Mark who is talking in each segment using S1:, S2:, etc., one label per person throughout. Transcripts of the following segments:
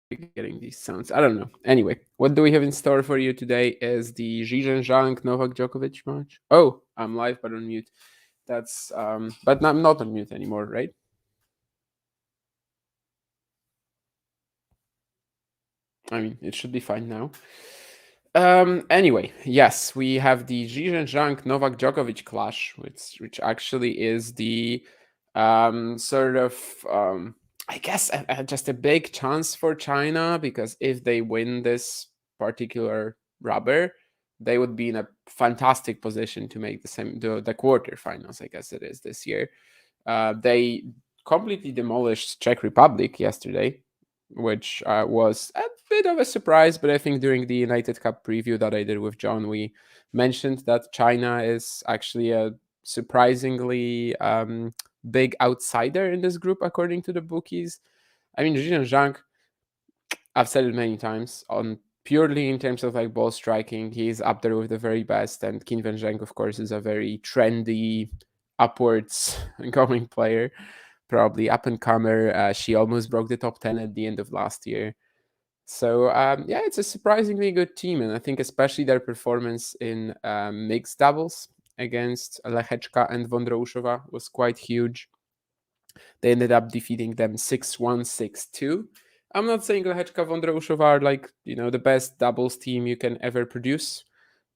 S1: getting these sounds? I don't know. Anyway, what do we have in store for you today is the Zhizhen Zhang Novak Djokovic match. Oh, I'm live but on mute. That's but I'm not on mute anymore, right? I mean, it should be fine now. Anyway, yes, we have the Zhizhen Zhang Novak Djokovic clash, which actually is the sort of I guess just a big chance for China, because if they win this particular rubber, they would be in a fantastic position to make the quarterfinals. I guess it is this year. They completely demolished Czech Republic yesterday, which was a bit of a surprise. But I think during the United Cup preview that I did with John, we mentioned that China is actually a surprisingly big outsider in this group, according to the bookies. I mean, Zhizhen Zhang, I've said it many times, on purely in terms of like ball striking, he's up there with the very best. And Qinwen Zheng, of course, is a very trendy, upwards going player, probably up and comer. She almost broke the top 10 at the end of last year. So yeah, it's a surprisingly good team, and I think especially their performance in mixed doubles against Lehechka and Vondroushova was quite huge. They ended up defeating them 6-1, 6-2. I'm not saying Lehechka Vondroushova are like, the best doubles team you can ever produce,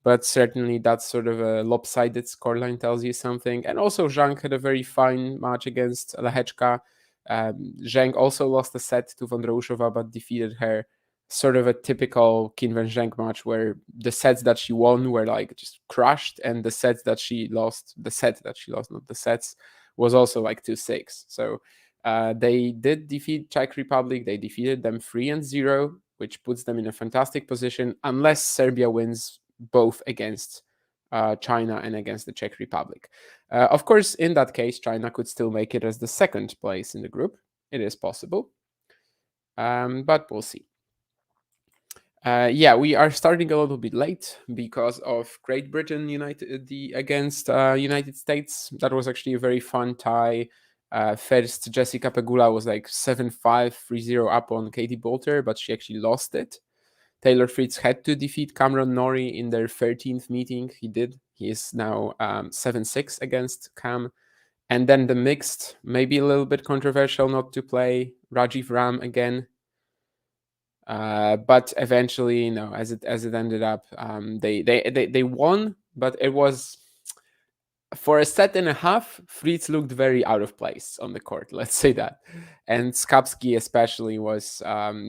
S1: but certainly that's sort of a lopsided scoreline tells you something. And also Zhang had a very fine match against Lehechka. Zhang also lost a set to Vondroushova, but defeated her. Sort of a typical Qinwen Zheng match where the sets that she won were like just crushed, and the set that she lost, not the sets, was also like 2-6. So they did defeat Czech Republic. They defeated them 3-0, which puts them in a fantastic position unless Serbia wins both against China and against the Czech Republic. Of course, in that case, China could still make it as the second place in the group. It is possible, but we'll see. Yeah, we are starting a little bit late because of Great Britain against United States. That was actually a very fun tie. First, Jessica Pegula was like 7-5, 3-0 up on Katie Bolter, but she actually lost it. Taylor Fritz had to defeat Cameron Norrie in their 13th meeting. He did. He is now 7-6 against Cam. And then the mixed, maybe a little bit controversial not to play Rajiv Ram again. But eventually, as it ended up, they won, but it was for a set and a half. Fritz looked very out of place on the court, let's say that, and Skapski especially was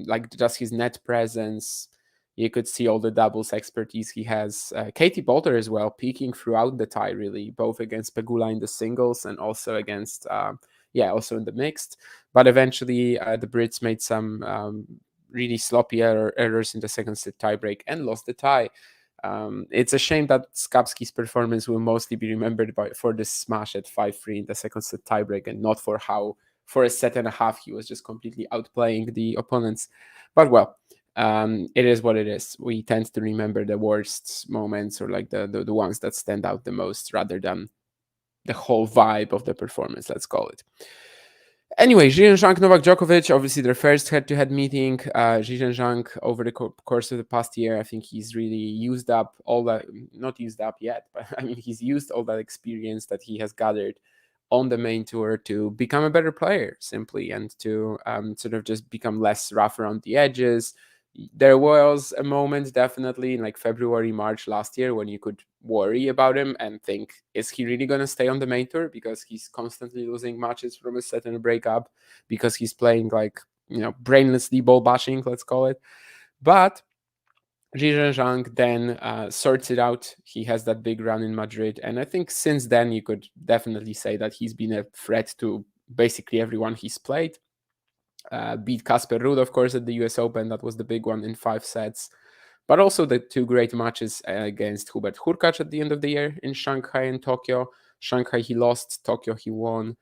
S1: like just his net presence. You could see all the doubles expertise he has. Katie Bolter as well, peaking throughout the tie, really, both against Pegula in the singles and also against, also in the mixed. But eventually, the Brits made some really sloppy errors in the second set tiebreak and lost the tie. It's a shame that Skapski's performance will mostly be remembered for this smash at 5-3 in the second set tiebreak, and not for how, for a set and a half, he was just completely outplaying the opponents. But well, it is what it is. We tend to remember the worst moments, or like the ones that stand out the most, rather than the whole vibe of the performance, let's call it. Anyway, Zhizhen Zhang, Novak Djokovic, obviously their first head-to-head meeting. Zhizhen Zhang, over the course of the past year, I think he's really used up all that, not used up yet, but I mean, he's used all that experience that he has gathered on the main tour to become a better player, simply, and to sort of just become less rough around the edges. There was a moment, definitely, in like February, March last year, when you could worry about him and think, is he really going to stay on the main tour? Because he's constantly losing matches from a set and a breakup, because he's playing like, brainlessly ball bashing, let's call it. But Zhizhen Zhang then sorts it out. He has that big run in Madrid. And I think since then, you could definitely say that he's been a threat to basically everyone he's played. Beat Casper Ruud, of course, at the US Open. That was the big one in 5 sets. But also the 2 great matches against Hubert Hurkacz at the end of the year in Shanghai and Tokyo. Shanghai he lost, Tokyo he won.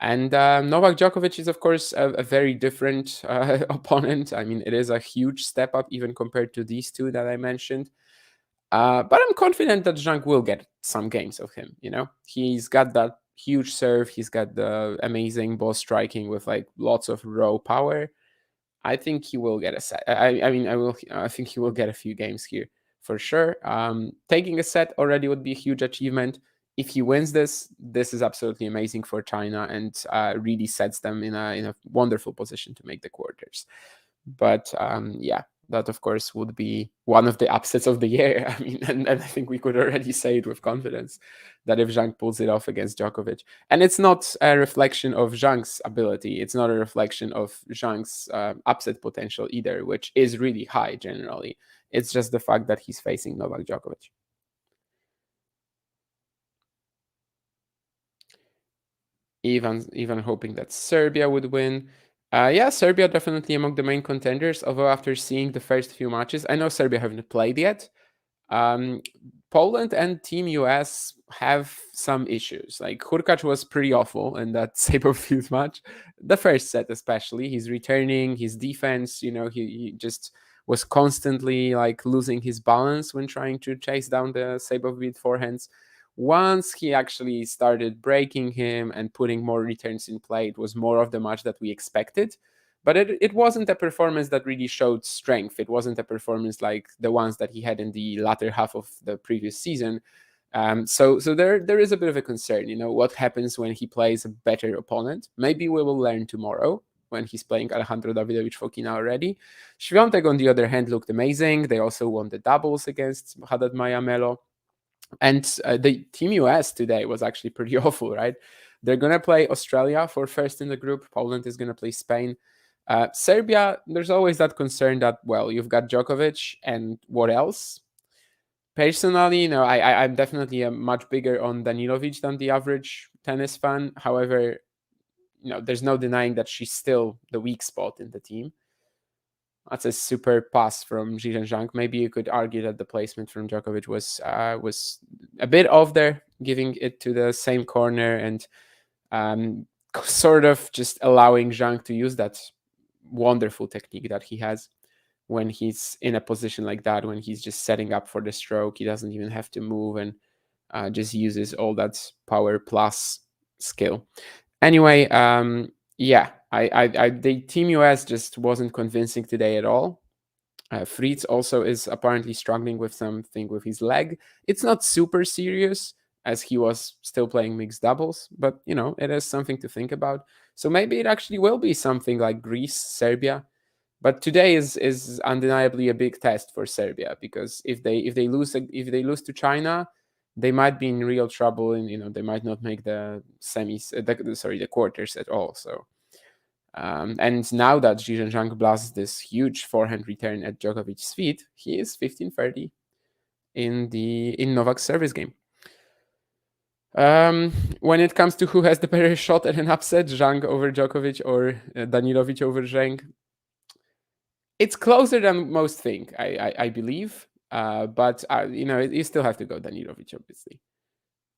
S1: And Novak Djokovic is, of course, a very different opponent. I mean, it is a huge step up even compared to these 2 that I mentioned. But I'm confident that Zhang will get some games of him. He's got that huge serve. He's got the amazing ball striking with like lots of raw power. I think he will get a set. I mean, I think he will get a few games here for sure. Taking a set already would be a huge achievement. If he wins this, this is absolutely amazing for China and really sets them in a wonderful position to make the quarters. But yeah, that of course would be one of the upsets of the year. I mean, and I think we could already say it with confidence that if Zhang pulls it off against Djokovic, and it's not a reflection of Zhang's ability, it's not a reflection of Zhang's upset potential either, which is really high generally. It's just the fact that he's facing Novak Djokovic. Even hoping that Serbia would win. Yeah, Serbia definitely among the main contenders. Although after seeing the first few matches, I know Serbia haven't played yet. Um, Poland and Team US have some issues. Like Hurkacz was pretty awful in that Saberfield match, the first set especially. He's returning his defense. He just was constantly like losing his balance when trying to chase down the Saberfield forehands. Once he actually started breaking him and putting more returns in play, it was more of the match that we expected. But it wasn't a performance that really showed strength. It wasn't a performance like the ones that he had in the latter half of the previous season. So there is a bit of a concern. What happens when he plays a better opponent? Maybe we will learn tomorrow when he's playing Alejandro Davidovich Fokina already. Świątek, on the other hand, looked amazing. They also won the doubles against Haddad Maya Melo. And the Team US today was actually pretty awful, right? They're going to play Australia for first in the group. Poland is going to play Spain. Serbia, there's always that concern that, well, you've got Djokovic and what else? Personally, I'm definitely a much bigger on Danilovic than the average tennis fan. However, there's no denying that she's still the weak spot in the team. That's a super pass from Zhizhen Zhang. Maybe you could argue that the placement from Djokovic was a bit off there, giving it to the same corner and sort of just allowing Zhang to use that wonderful technique that he has when he's in a position like that, when he's just setting up for the stroke. He doesn't even have to move and just uses all that power plus skill. Anyway, yeah, the Team US just wasn't convincing today at all. Fritz also is apparently struggling with something with his leg. It's not super serious as he was still playing mixed doubles, but it is something to think about. So maybe it actually will be something like Greece, Serbia. But today is undeniably a big test for Serbia, because if they lose to China, they might be in real trouble, and they might not make the semis, the quarters at all. So, and now that Zhizhen Zhang blasts this huge forehand return at Djokovic's feet, he is 15-30 in Novak's service game. When it comes to who has the better shot at an upset, Zhang over Djokovic or Danilovic over Zhang, it's closer than most think, I believe. But you still have to go Danilovic, obviously.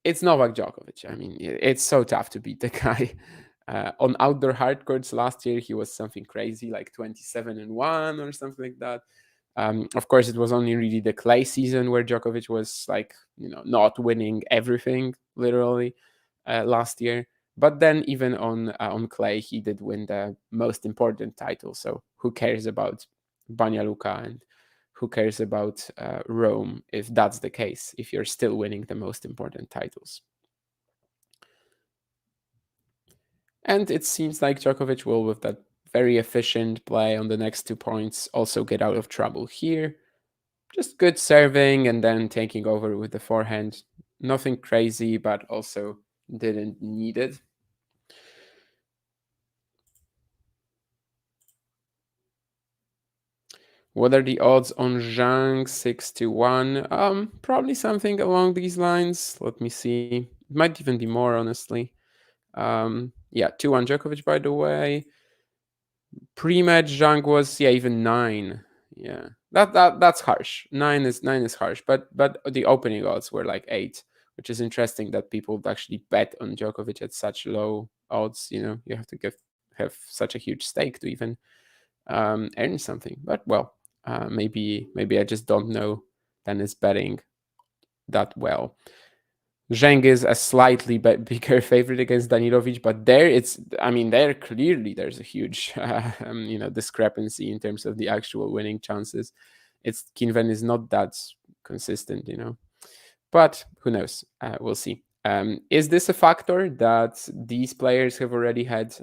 S1: It's Novak Djokovic. I mean, it's so tough to beat the guy. On outdoor hard courts last year, he was something crazy, like 27-1 or something like that. Of course, it was only really the clay season where Djokovic was like, not winning everything literally last year. But then even on clay, he did win the most important title. So who cares about Banja Luka, and who cares about Rome if that's the case, if you're still winning the most important titles? And it seems like Djokovic will, with that very efficient play on the next 2 points, also get out of trouble here. Just good serving and then taking over with the forehand. Nothing crazy, but also didn't need it. What are the odds on Zhang 6-1? Probably something along these lines. Let me see. It might even be more, honestly. Yeah, 2-1 Djokovic, by the way. Pre-match Zhang was even 9. Yeah, that's harsh. Nine is harsh, but the opening odds were like 8, which is interesting that people actually bet on Djokovic at such low odds. You have to have such a huge stake to even earn something. But well, maybe I just don't know tennis betting that well. Zhang is a slightly bigger favorite against Danilovic, but there it's, I mean, there clearly there's a huge, discrepancy in terms of the actual winning chances. It's Kinven is not that consistent, but who knows? We'll see. Is this a factor that these players have already had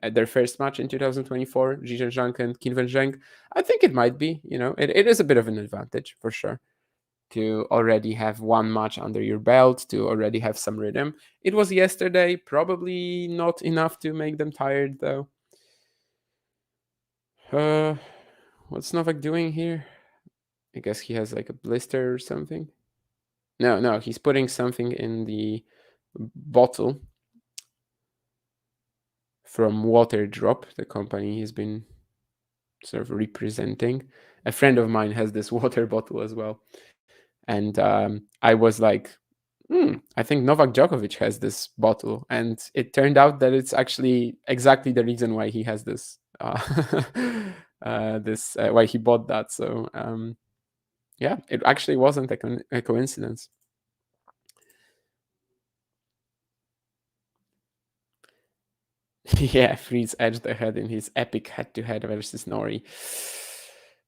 S1: at their first match in 2024, Zhizhen Zhang and Kinven Zhang? I think it might be. It is a bit of an advantage for sure to already have one match under your belt, to already have some rhythm. It was yesterday, probably not enough to make them tired though. Uh, what's Novak doing here? I guess he has like a blister or something. No, he's putting something in the bottle from Water Drop, the company he's been sort of representing. A friend of mine has this water bottle as well. And I was like, I think Novak Djokovic has this bottle. And it turned out that it's actually exactly the reason why he has this, why he bought that. So, yeah, it actually wasn't a coincidence. Yeah, Fritz edged ahead in his epic head-to-head versus Nori.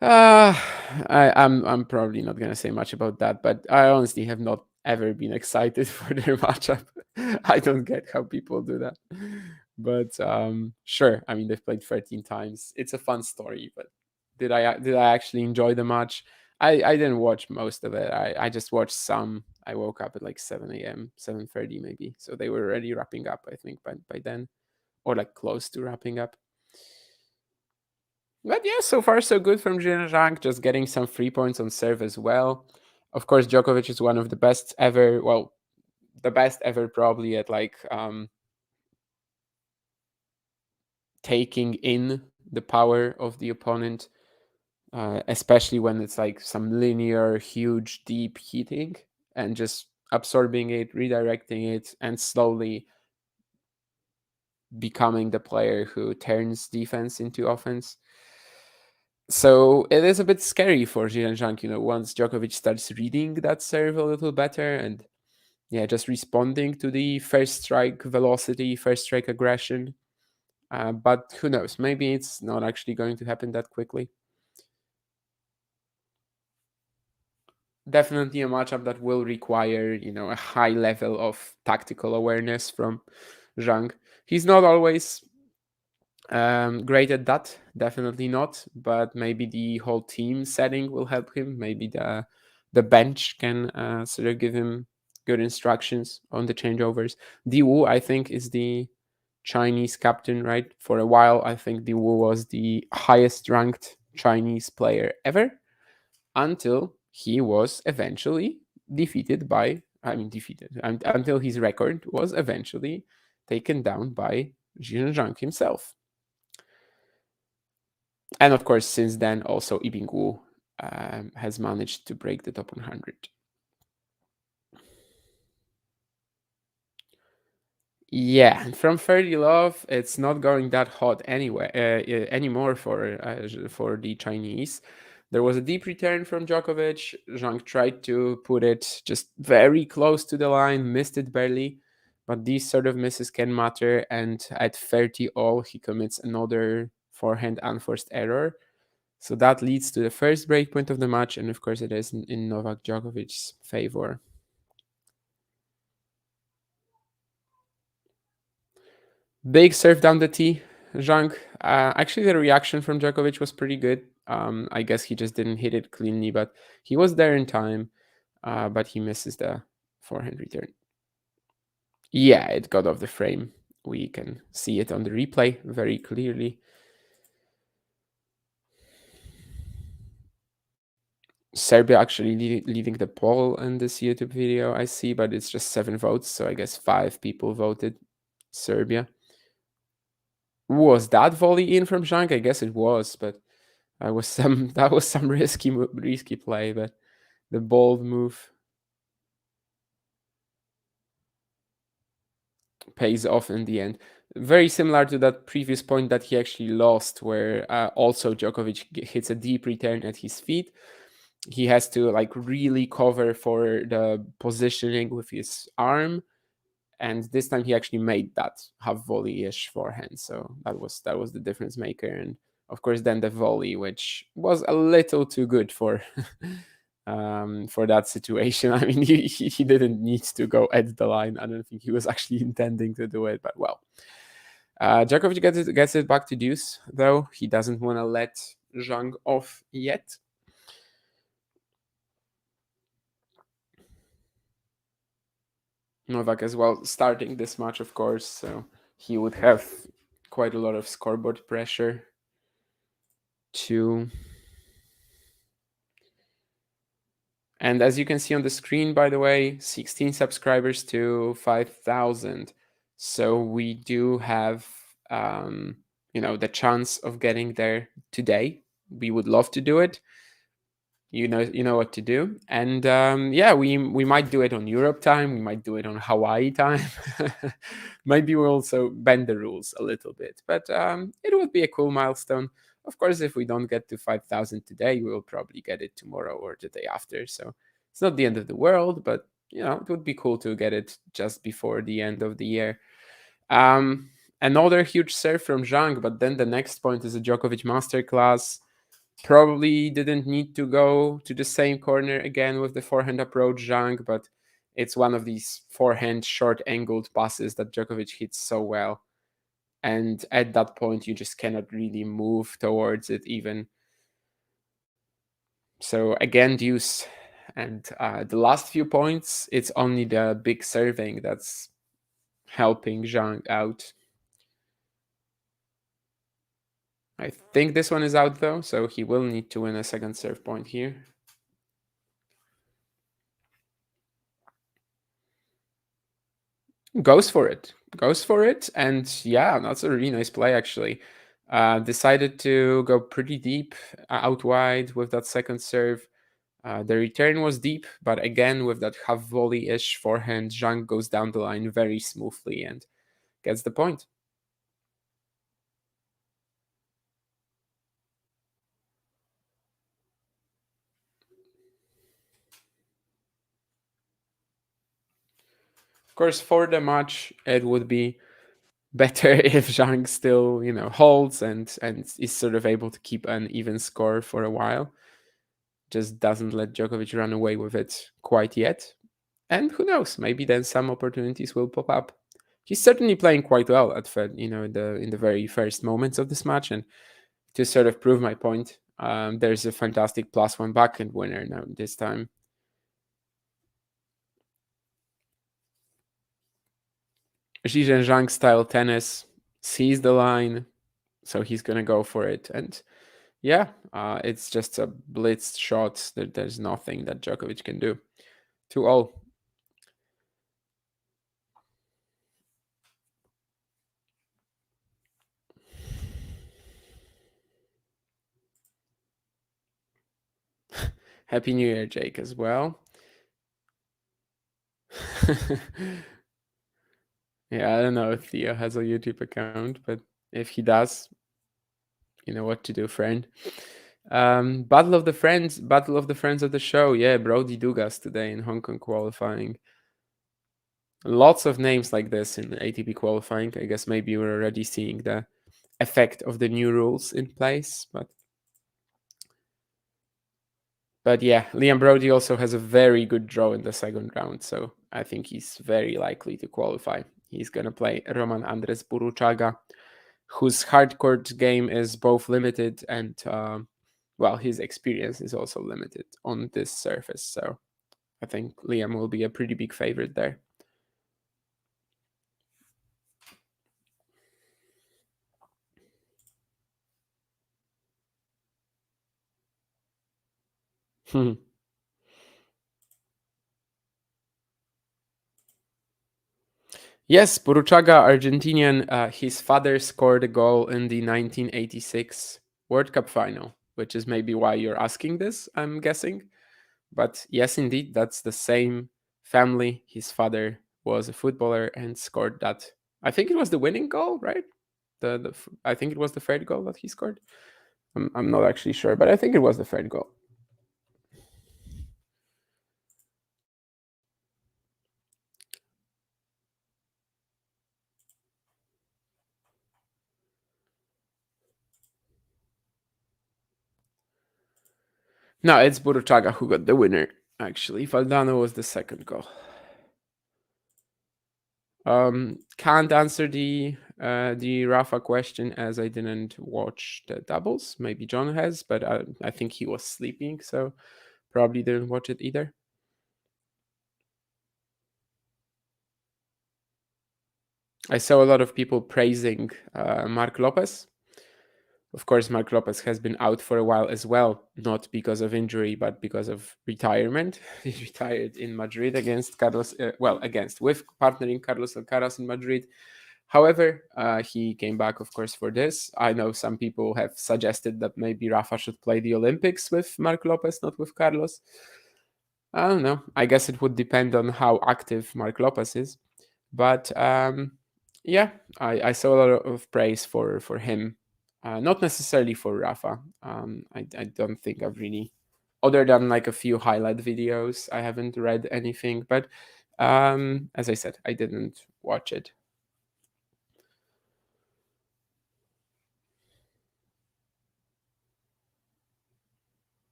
S1: Uh, I'm probably not gonna say much about that, but I honestly have not ever been excited for their matchup. I don't get how people do that. But sure, I mean they've played 13 times. It's a fun story, but did I actually enjoy the match? I didn't watch most of it. I just watched some. I woke up at like 7 a.m., 7:30 maybe. So they were already wrapping up, I think, by then, or like close to wrapping up. But yeah, so far so good from Zhang, just getting some free points on serve as well. Of course, Djokovic is one of the best ever. Well, the best ever probably at like taking in the power of the opponent, especially when it's like some linear, huge, deep heating, and just absorbing it, redirecting it, and slowly becoming the player who turns defense into offense. So it is a bit scary for Zhang, once Djokovic starts reading that serve a little better and yeah, just responding to the first strike velocity, first strike aggression. But who knows? Maybe it's not actually going to happen that quickly. Definitely a matchup that will require, a high level of tactical awareness from Zhang. He's not always great at that, definitely not. But maybe the whole team setting will help him. Maybe the bench can sort of give him good instructions on the changeovers. Diwu, I think, is the Chinese captain, right? For a while, I think Diwu was the highest ranked Chinese player ever until he was eventually defeated by, I mean, defeated, until his record was eventually taken down by Zhang himself. And of course, since then, also Ibingu has managed to break the top 100. Yeah, and from 30 love, it's not going that hot anyway anymore for the Chinese. There was a deep return from Djokovic. Zhang tried to put it just very close to the line, missed it barely. But these sort of misses can matter. And at 30 all, he commits another forehand unforced error. So that leads to the first breakpoint of the match. And of course, it is in Novak Djokovic's favor. Big serve down the tee, Zhang. Actually, the reaction from Djokovic was pretty good. I guess he just didn't hit it cleanly, but he was there in time. But he misses the forehand return. Yeah, it got off the frame. We can see it on the replay very clearly. Serbia actually leading the poll in this YouTube video, I see, but it's just 7 votes, so I guess 5 people voted Serbia. Was that volley in from Zhang? I guess it was, but that was some risky play, but the bold move pays off in the end. Very similar to that previous point that he actually lost, where also Djokovic hits a deep return at his feet. he has to like really cover for the positioning with his arm, and this time he actually made that half volley-ish forehand, so that was the difference maker. And of course then the volley, which was a little too good for that situation. I mean, he didn't need to go at the line. I don't think he was actually intending to do it, but well. Djokovic gets it back to deuce, though. He doesn't want to let Zhang off yet. Novak as well starting this match, of course, so he would have quite a lot of scoreboard pressure too. And as you can see on the screen, by the way, 16 subscribers to 5,000. So we do have, the chance of getting there today. We would love to do it. You know what to do. And yeah, we might do it on Europe time. We might do it on Hawaii time. Maybe we'll also bend the rules a little bit. But it would be a cool milestone. Of course, if we don't get to 5,000 today, we will probably get it tomorrow or the day after. So it's not the end of the world, but it would be cool to get it just before the end of the year. Another huge serve from Zhang, but then the next point is a Djokovic masterclass. Probably didn't need to go to the same corner again with the forehand approach, Zhang, but it's one of these forehand short angled passes that Djokovic hits so well. And at that point, you just cannot really move towards it even. So again, deuce. And the last few points, it's only the big serving that's helping Zhang out. I think this one is out though, so he will need to win a second serve point here. Goes for it, and yeah, that's a really nice play actually. Decided to go pretty deep out wide with that second serve. The return was deep, but again with that half volley-ish forehand, Zhang goes down the line very smoothly and gets the point. Of course, for the match, it would be better if Zhang still, holds and is sort of able to keep an even score for a while. Just doesn't let Djokovic run away with it quite yet. And who knows, maybe then some opportunities will pop up. He's certainly playing quite well at Fed, in the very first moments of this match. And to sort of prove my point, there's a fantastic +1 backhand winner now this time. Zhizhen Zhang style tennis sees the line, so he's gonna go for it. And yeah, it's just a blitzed shot. There's nothing that Djokovic can do. 2-all. Happy New Year, Jake, as well. Yeah, I don't know if Theo has a YouTube account, but if he does, you know what to do, friend. Battle of the Friends of the show. Yeah, Brody Dugas today in Hong Kong qualifying. Lots of names like this in ATP qualifying. I guess maybe we're already seeing the effect of the new rules in place, but yeah, Liam Brody also has a very good draw in the second round, so I think he's very likely to qualify. He's gonna play Roman Andres Buruchaga, whose hardcourt game is both limited and well, his experience is also limited on this surface. So I think Liam will be a pretty big favorite there. Yes, Buruchaga, Argentinian. His father scored a goal in the 1986 World Cup final, which is maybe why you're asking this, I'm guessing. But yes, indeed, that's the same family. His father was a footballer and scored that. I think it was the winning goal, right? I think it was the third goal that he scored. I'm not actually sure, but I think it was the third goal. No, it's Buruchaga who got the winner. Actually, Valdano was the second goal. Can't answer the Rafa question as I didn't watch the doubles. Maybe John has, but I think he was sleeping, so probably didn't watch it either. I saw a lot of people praising Mark Lopez. Of course, Mark Lopez has been out for a while as well, not because of injury, but because of retirement. He retired in Madrid against Carlos, with partnering Carlos Alcaraz in Madrid. However, he came back, of course, for this. I know some people have suggested that maybe Rafa should play the Olympics with Mark Lopez, not with Carlos. I don't know. I guess it would depend on how active Mark Lopez is. But yeah, I saw a lot of praise for him, not necessarily for Rafa. I don't think I've really, other than like a few highlight videos, I haven't read anything. But as I said, I didn't watch it.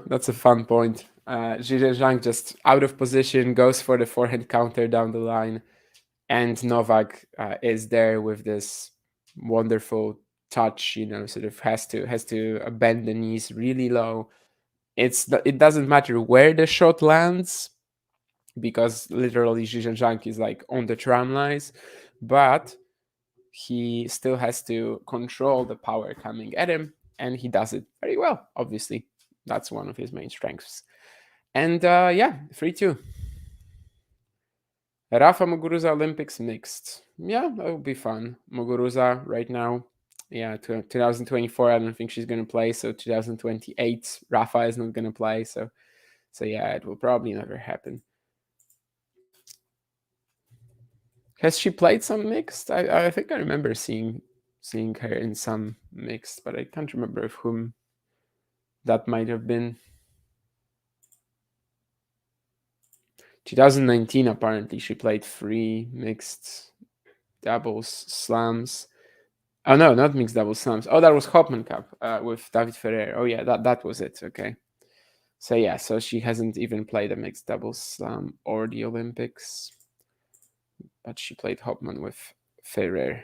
S1: That's a fun point. Zhizhen just out of position, goes for the forehand counter down the line, and Novak is there with this wonderful touch. Sort of has to bend the knees really low. It doesn't matter where the shot lands because literally Zhang is like on the tram lines, but he still has to control the power coming at him, and he does it very well. Obviously, that's one of his main strengths. And yeah, 3-2. Rafa Muguruza Olympics mixed. Yeah, that would be fun. Muguruza right now, yeah, 2024. I don't think she's gonna play. So 2028, Rafa is not gonna play. So yeah, it will probably never happen. Has she played some mixed? I think I remember seeing her in some mixed, but I can't remember of whom that might have been. 2019, apparently, she played 3 mixed doubles slams. Oh no, not mixed double slams. Oh, that was Hopman Cup with David Ferrer. Oh yeah, that was it. Okay. So yeah, so she hasn't even played a mixed double slam or the Olympics, but she played Hopman with Ferrer.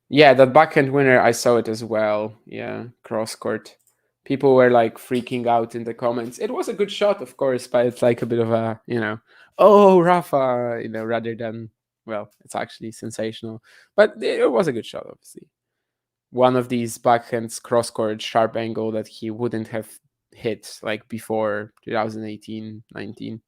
S1: Yeah, that backhand winner, I saw it as well. Yeah, cross court. People were like freaking out in the comments. It was a good shot, of course, but it's like a bit of a, oh, Rafa, rather than, well, it's actually sensational. But it was a good shot, obviously. One of these backhands cross court sharp angle that he wouldn't have hit like before 2018, 19.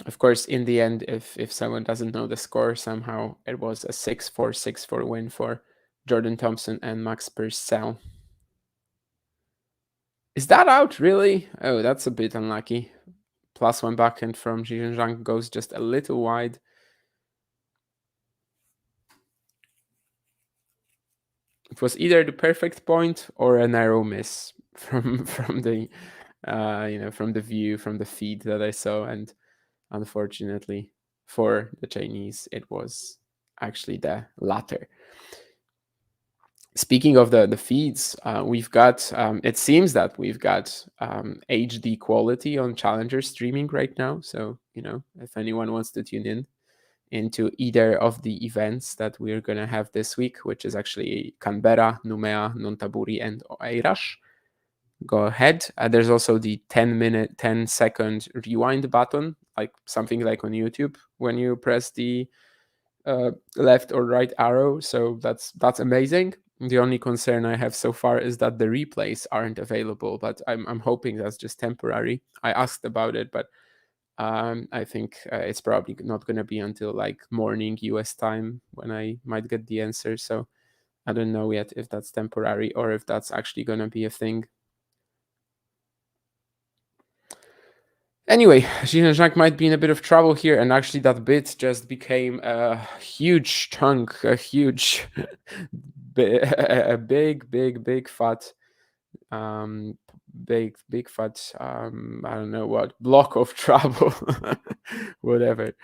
S1: Of course, in the end, if someone doesn't know the score, somehow it was a 6-4, 6-4 win for Jordan Thompson and Max Purcell. Is that out, really? Oh, that's a bit unlucky. +1 backhand from Zhizhen goes just a little wide. It was either the perfect point or a narrow miss from the from the view, from the feed that I saw, and unfortunately for the Chinese, it was actually the latter. Speaking of the feeds, we've got, it seems that we've got HD quality on Challenger streaming right now. So, if anyone wants to tune in into either of the events that we're going to have this week, which is actually Canberra, Numea, Nontaburi, and Oeiras, go ahead. There's also the 10-minute, 10-second rewind button, like something like on YouTube when you press the left or right arrow. So that's amazing. The only concern I have so far is that the replays aren't available, but I'm hoping that's just temporary. I asked about it, but I think it's probably not going to be until like morning US time when I might get the answer. So I don't know yet if that's temporary or if that's actually going to be a thing. Anyway, Zhang might be in a bit of trouble here, and actually that bit just became a huge chunk, a huge, a big fat big fat I don't know what block of trouble, whatever.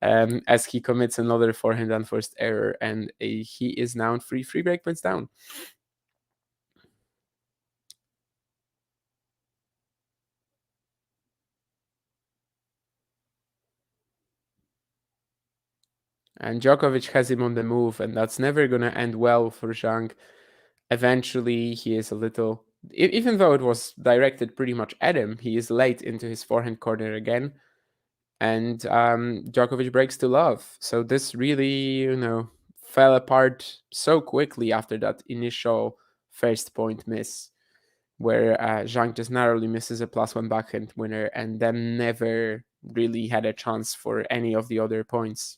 S1: As he commits another forehand unforced error, and he is now 3 break points down. And Djokovic has him on the move, and that's never going to end well for Zhang. Eventually, he is a little, even though it was directed pretty much at him, he is late into his forehand corner again. And Djokovic breaks to love. So this really, fell apart so quickly after that initial first point miss, where Zhang just narrowly misses a +1 backhand winner and then never really had a chance for any of the other points.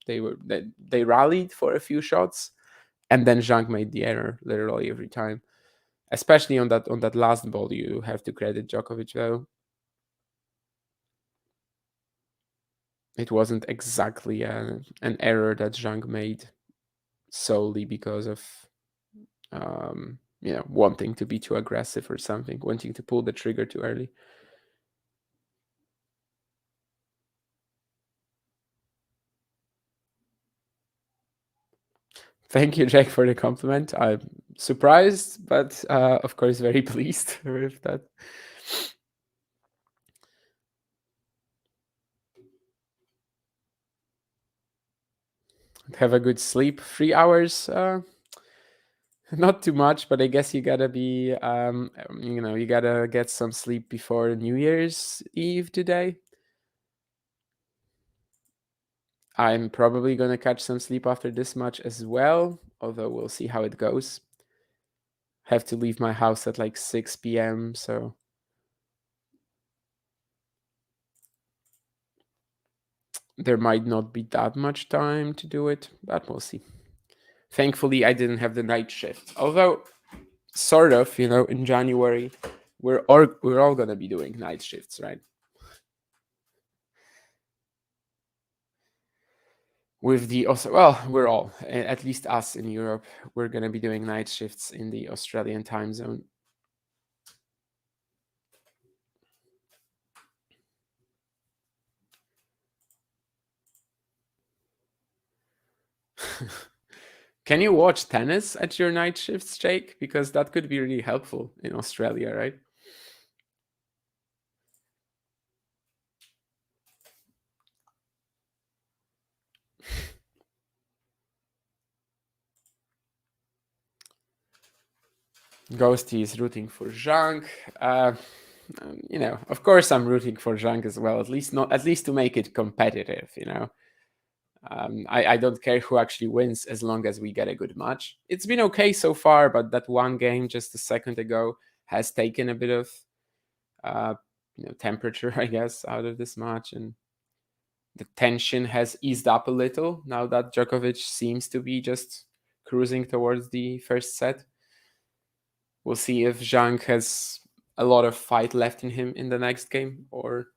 S1: They rallied for a few shots, and then Zhang made the error literally every time. Especially on that last ball, you have to credit Djokovic though. It wasn't exactly an error that Zhang made solely because of wanting to be too aggressive or something, wanting to pull the trigger too early. Thank you, Jake, for the compliment. I'm surprised, but of course very pleased with that. Have a good sleep. 3 hours. Not too much, but I guess you gotta be, you gotta get some sleep before New Year's Eve today. I'm probably gonna catch some sleep after this match as well, although we'll see how it goes. Have to leave my house at like 6 p.m., so there might not be that much time to do it, but we'll see. Thankfully, I didn't have the night shift, although sort of, in January, we're all gonna be doing night shifts, right? With the also, well, we're all, at least us in Europe, we're gonna be doing night shifts in the Australian time zone. Can you watch tennis at your night shifts, Jake? Because that could be really helpful in Australia, right? Ghosty is rooting for Zhang. Of course, I'm rooting for Zhang as well. At least to make it competitive. I don't care who actually wins as long as we get a good match. It's been okay so far, but that one game just a second ago has taken a bit of temperature, I guess, out of this match, and the tension has eased up a little now that Djokovic seems to be just cruising towards the first set. We'll see if Zhang has a lot of fight left in him in the next game, or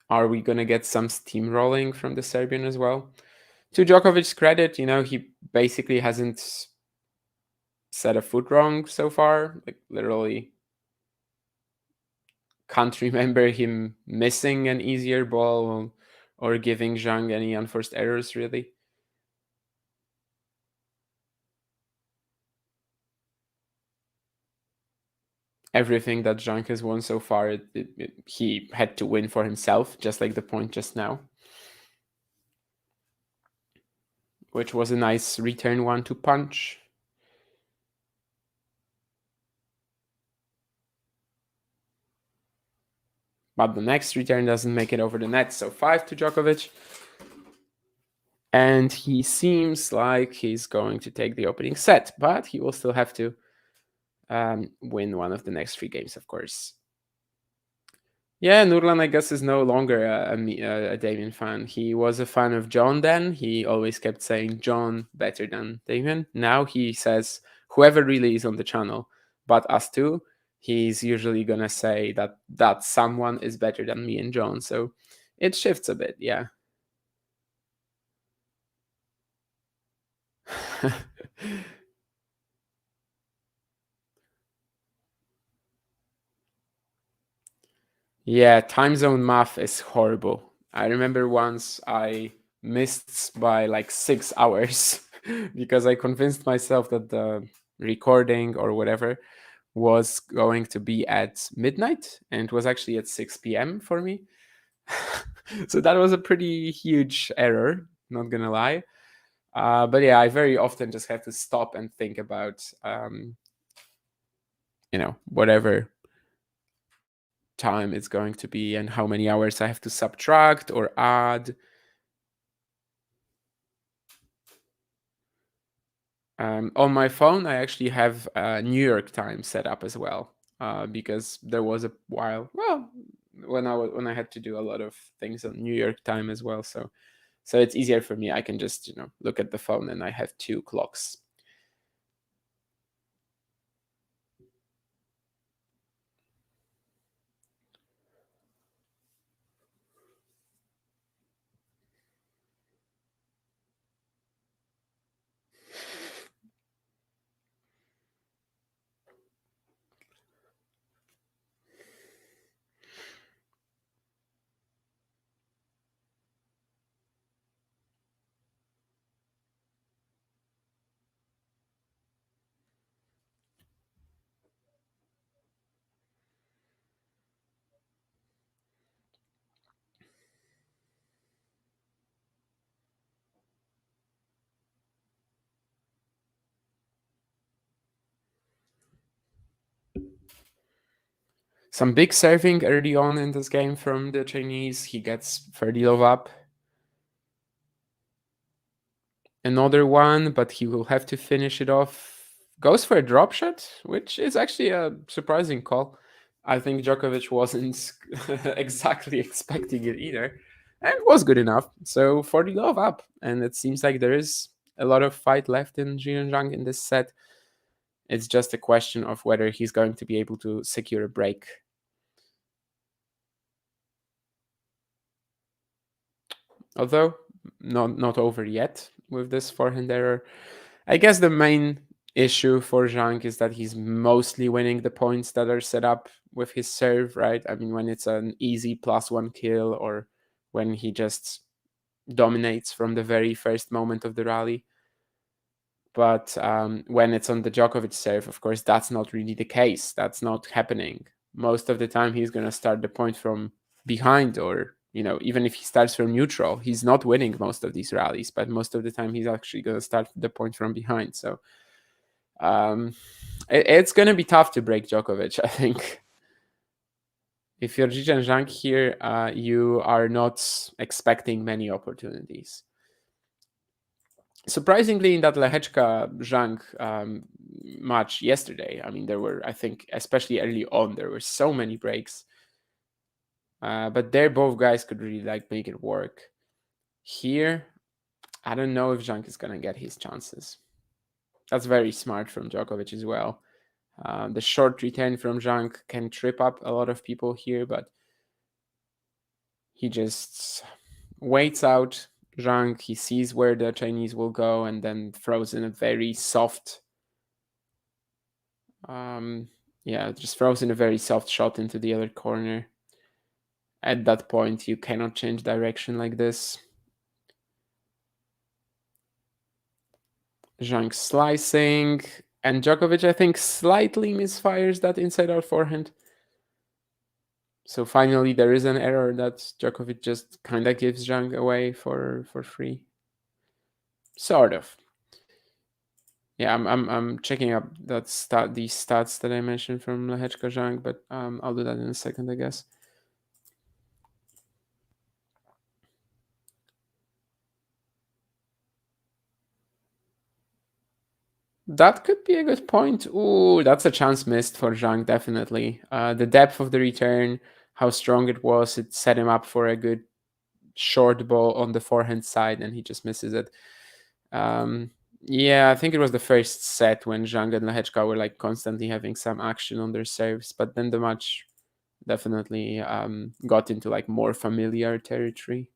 S1: are we going to get some steamrolling from the Serbian as well? To Djokovic's credit, he basically hasn't set a foot wrong so far. Like, literally can't remember him missing an easier ball or giving Zhang any unforced errors, really. Everything that Zhang has won so far, he had to win for himself, just like the point just now, which was a nice return one to punch. But the next return doesn't make it over the net, so 5 to Djokovic. And he seems like he's going to take the opening set, but he will still have to win one of the next 3 games, of course. Yeah, Nurlan, I guess, is no longer a Damien fan. He was a fan of John then. He always kept saying John better than Damien. Now he says whoever really is on the channel, but us two, he's usually going to say that someone is better than me and John. So it shifts a bit, yeah. Yeah, time zone math is horrible. I remember once I missed by like 6 hours because I convinced myself that the recording or whatever was going to be at midnight and it was actually at 6 p.m. for me. So that was a pretty huge error, not gonna lie. But yeah, I very often just have to stop and think about, whatever time it's going to be and how many hours I have to subtract or add. On my phone, I actually have New York time set up as well, because there was a while, well, when I had to do a lot of things on New York time as well. So it's easier for me. I can just look at the phone and I have two clocks. Some big serving early on in this game from the Chinese. He gets 30 love up. Another one, but he will have to finish it off. Goes for a drop shot, which is actually a surprising call. I think Djokovic wasn't exactly expecting it either, and was good enough. So 40 love up, and it seems like there is a lot of fight left in Zhang in this set. It's just a question of whether he's going to be able to secure a break. Although not over yet with this forehand error. I guess the main issue for Zhang is that he's mostly winning the points that are set up with his serve, right? I mean, when it's an easy +1 kill or when he just dominates from the very first moment of the rally. But when it's on the Djokovic serve, of course, that's not really the case. That's not happening. Most of the time, he's going to start the point from behind, or even if he starts from neutral, he's not winning most of these rallies. But most of the time, he's actually going to start the point from behind. So it's going to be tough to break Djokovic, I think. If you're Zhizhen Zhang here, you are not expecting many opportunities. Surprisingly, in that Lehechka Zhang match yesterday, I mean, there were, I think, especially early on, there were so many breaks. But there, both guys could really make it work. Here, I don't know if Zhang is gonna get his chances. That's very smart from Djokovic as well. The short return from Zhang can trip up a lot of people here, but he just waits out Zhang. He sees where the Chinese will go and then throws in a very soft, just throws in a very soft shot into the other corner. At that point, you cannot change direction like this. Zhang slicing, and Djokovic, I think, slightly misfires that inside-out forehand. So finally, there is an error that Djokovic just kind of gives Zhang away for free. Sort of. Yeah, I'm checking up these stats that I mentioned from Lehechka Zhang, but I'll do that in a second, I guess. That could be a good point. Ooh, that's a chance missed for Zhang, definitely. The depth of the return, how strong it was, it set him up for a good short ball on the forehand side, and he just misses it. Yeah, I think it was the first set when Zhang and Lehechka were constantly having some action on their serves, but then the match definitely got into more familiar territory.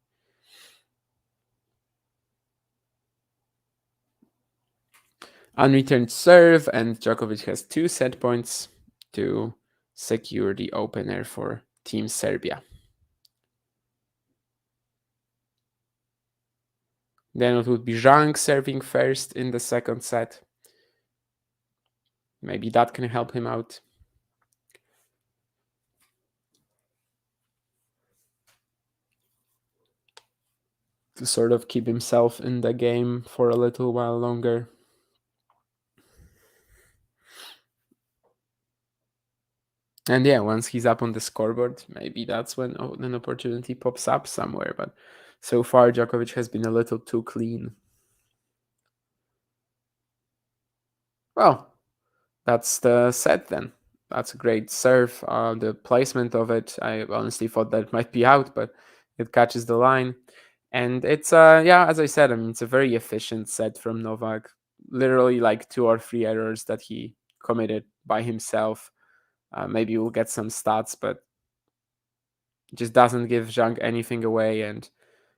S1: Unreturned serve, and Djokovic has 2 set points to secure the opener for Team Serbia. Then it would be Zhang serving first in the second set. Maybe that can help him out. To sort of keep himself in the game for a little while longer. And yeah, once he's up on the scoreboard, maybe that's when an opportunity pops up somewhere. But so far, Djokovic has been a little too clean. Well, that's the set then. That's a great serve. The placement of it, I honestly thought that it might be out, but it catches the line. And it's, yeah, as I said, I mean, it's a very efficient set from Novak. Literally like 2 or 3 errors that he committed by himself. Maybe we'll get some stats, but just doesn't give Zhang anything away. And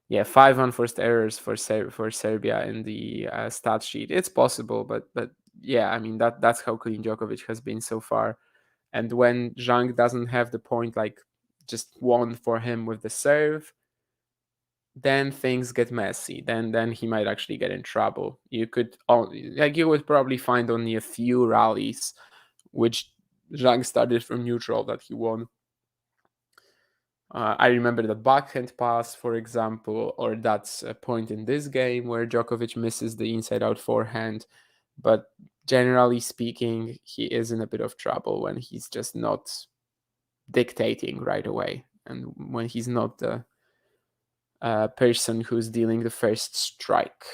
S1: yeah, 5 unforced errors for Serbia in the stat sheet. It's possible, but yeah, I mean that's how clean Djokovic has been so far. And when Zhang doesn't have the point, like just one for him with the serve, then things get messy. Then he might actually get in trouble. You would probably find only a few rallies which Zhang started from neutral that he won. I remember the backhand pass, for example, or that's a point in this game where Djokovic misses the inside-out forehand. But generally speaking, he is in a bit of trouble when he's just not dictating right away, and when he's not the person who's dealing the first strike.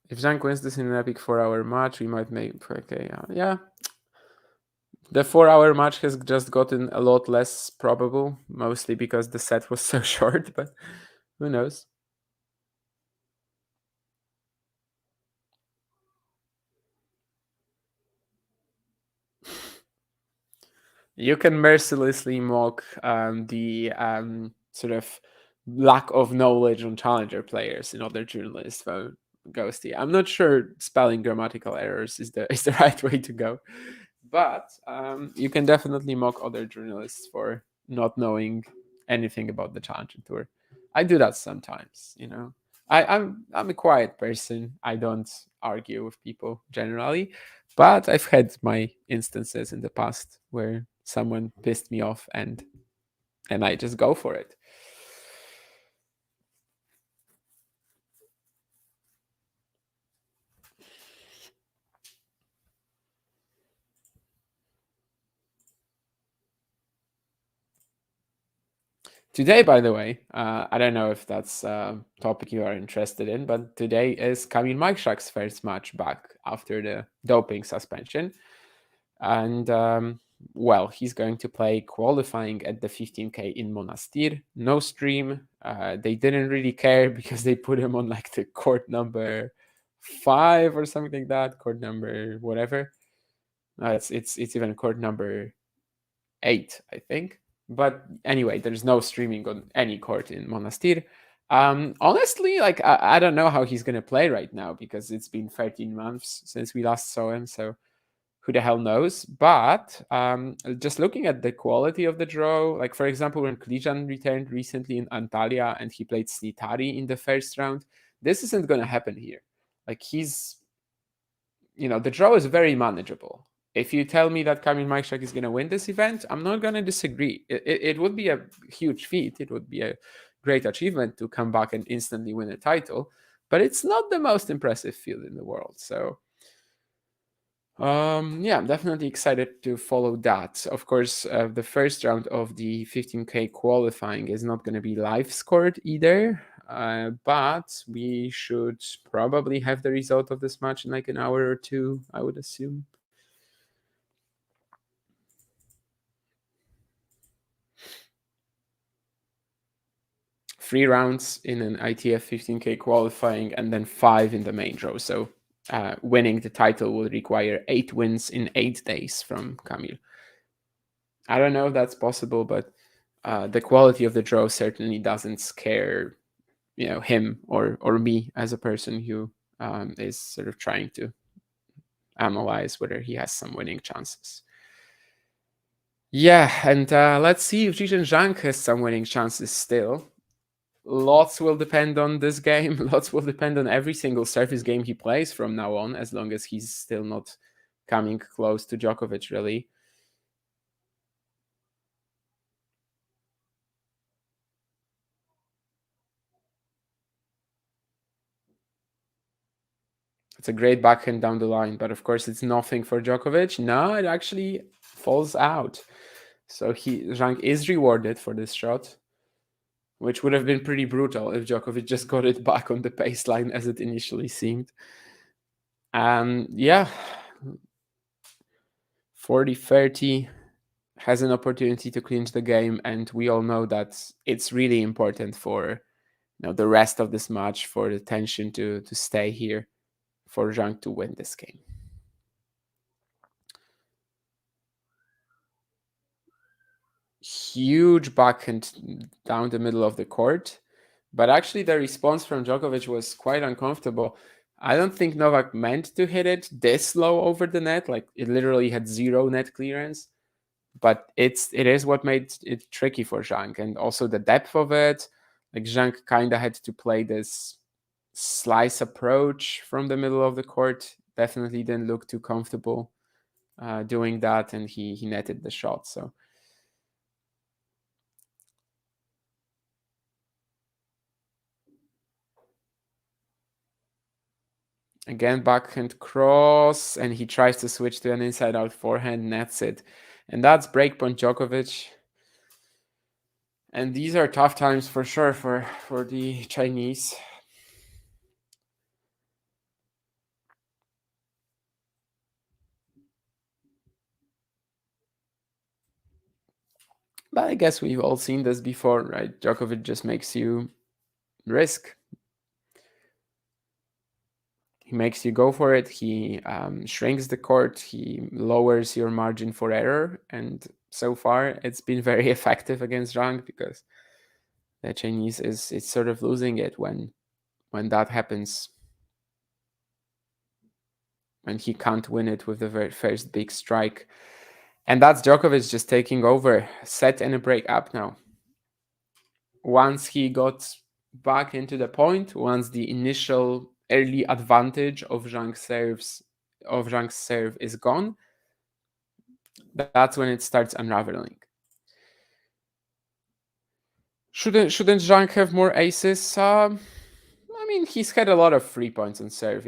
S1: If Zhang wins this in an epic 4-hour match, we might make okay. Yeah, the 4-hour match has just gotten a lot less probable, mostly because the set was so short. But who knows? You can mercilessly mock the sort of lack of knowledge on challenger players in other journalists. So, Ghosty, I'm not sure spelling grammatical errors is the is the right way to go, but you can definitely mock other journalists for not knowing anything about the challenger tour. I do that sometimes, you know. I'm a quiet person. I don't argue with people generally, but I've had my instances in the past where someone pissed me off and I just go for it. Today, by the way, I don't know if that's a topic you are interested in, but today is Kamil Majchak's first match back after the doping suspension. And well, he's going to play qualifying at the 15K in Monastir. No stream. They didn't really care because they put him on like the court number 5 or something like that, court number whatever. It's even court number 8, I think. But anyway, there's no streaming on any court in Monastir. Honestly, like I don't know how he's gonna play right now because it's been 13 months since we last saw him. So who the hell knows? But just looking at the quality of the draw, like for example, when Klijan returned recently in Antalya and he played Snitari in the first round, this isn't going to happen here. Like the draw is very manageable. If you tell me that Kamil Majchak is going to win this event, I'm not going to disagree. It would be a huge feat. It would be a great achievement to come back and instantly win a title, but it's not the most impressive field in the world. So yeah, I'm definitely excited to follow that. Of course, the first round of the 15K qualifying is not going to be live scored either, but we should probably have the result of this match in like an hour or two, I would assume. Three rounds in an ITF 15K qualifying and then 5 in the main draw. So winning the title will require 8 wins in 8 days from Kamil. I don't know if that's possible, but the quality of the draw certainly doesn't scare him or me as a person who is sort of trying to analyze whether he has some winning chances. Yeah, and let's see if Zhizhen Zhang has some winning chances still. Lots will depend on this game. Lots will depend on every single service game he plays from now on, as long as he's still not coming close to Djokovic, really. It's a great backhand down the line, but of course it's nothing for Djokovic. No, it actually falls out. So Zhang is rewarded for this shot, which would have been pretty brutal if Djokovic just got it back on the baseline as it initially seemed. Yeah, 40-30 has an opportunity to clinch the game, and we all know that it's really important for the rest of this match, for the tension to stay here, for Zhang to win this game. Huge backhand down the middle of the court, but actually the response from Djokovic was quite uncomfortable. I don't think Novak meant to hit it this low over the net. Like, it literally had zero net clearance, but it is what made it tricky for Zhang, and also the depth of it. Like, Zhang kind of had to play this slice approach from the middle of the court. Definitely didn't look too comfortable doing that, and he netted the shot. So again, backhand cross, and he tries to switch to an inside-out forehand, nets it. And that's breakpoint Djokovic. And these are tough times for sure for the Chinese. But I guess we've all seen this before, right? Djokovic just makes you risk. He makes you go for it. He shrinks the court. He lowers your margin for error. And so far, it's been very effective against Zhang, because the Chinese is sort of losing it when that happens. And he can't win it with the very first big strike. And that's Djokovic just taking over. Set and a break up now. Once he got back into the point, once the initial early advantage of Zhang's serve is gone, that's when it starts unraveling. Shouldn't Zhang have more aces? I mean, he's had a lot of free points on serve,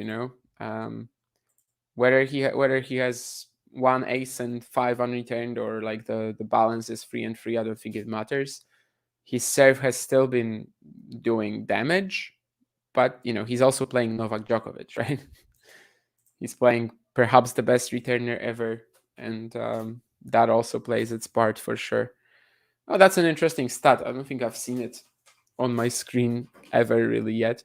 S1: whether he has one ace and five unreturned, or like the balance is 3 and 3, I don't think it matters. His serve has still been doing damage, but he's also playing Novak Djokovic, right? He's playing perhaps the best returner ever, and that also plays its part for sure. Oh, that's an interesting stat. I don't think I've seen it on my screen ever really yet.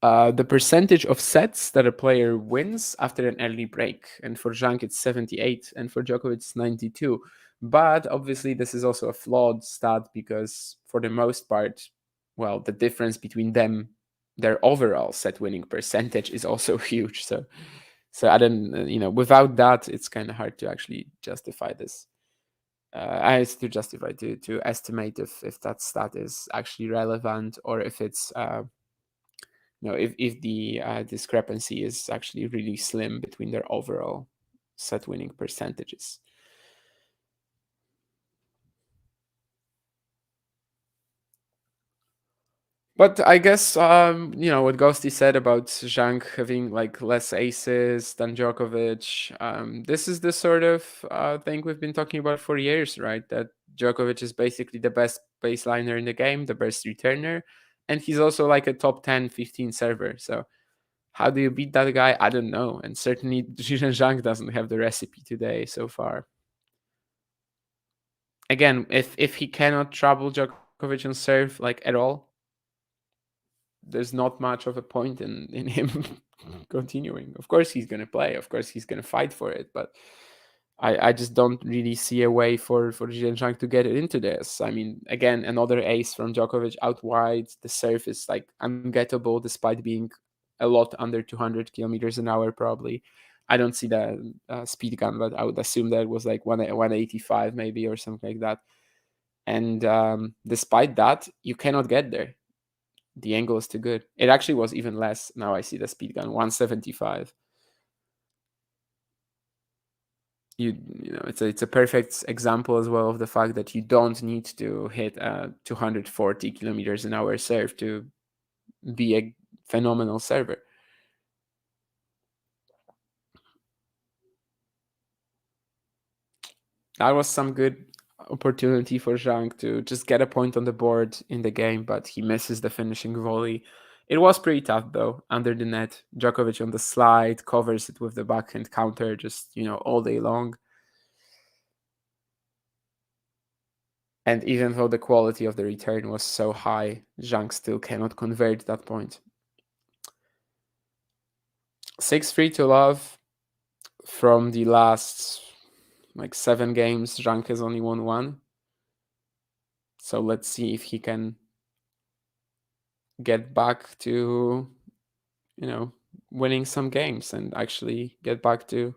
S1: The percentage of sets that a player wins after an early break. And for Zhang, it's 78, and for Djokovic, it's 92. But obviously, this is also a flawed stat, because for the most part, well, the difference between them, their overall set winning percentage, is also huge. So I don't, without that, it's kind of hard to actually justify this. I have to justify to estimate if that stat is actually relevant, or if it's if the discrepancy is actually really slim between their overall set winning percentages. But I guess what Ghosty said about Zhang having like less aces than Djokovic. This is the sort of thing we've been talking about for years, right? That Djokovic is basically the best baseliner in the game, the best returner, and he's also like a top 10, 15 server. So how do you beat that guy? I don't know. And certainly Zhizhen Zhang doesn't have the recipe today so far. Again, if he cannot trouble Djokovic on serve like at all, there's not much of a point in him continuing. Of course he's gonna play. Of course he's gonna fight for it. But I just don't really see a way for Zhang to get into this. I mean, again, another ace from Djokovic out wide. The serve is like ungettable despite being a lot under 200 kilometers an hour, probably. I don't see the speed gun, but I would assume that it was like 185 maybe or something like that. And despite that, you cannot get there. The angle is too good. It actually was even less. Now I see the speed gun, 175. It's a perfect example as well of the fact that you don't need to hit a 240 kilometers an hour serve to be a phenomenal server. That was some good opportunity for Zhang to just get a point on the board in the game, but he misses the finishing volley. It was pretty tough though, under the net. Djokovic on the slide covers it with the backhand counter, just all day long. And even though the quality of the return was so high, Zhang still cannot convert that point. 6-3 to love. From the last 7 games, Zhang has only won 1. So let's see if he can get back to, winning some games and actually get back to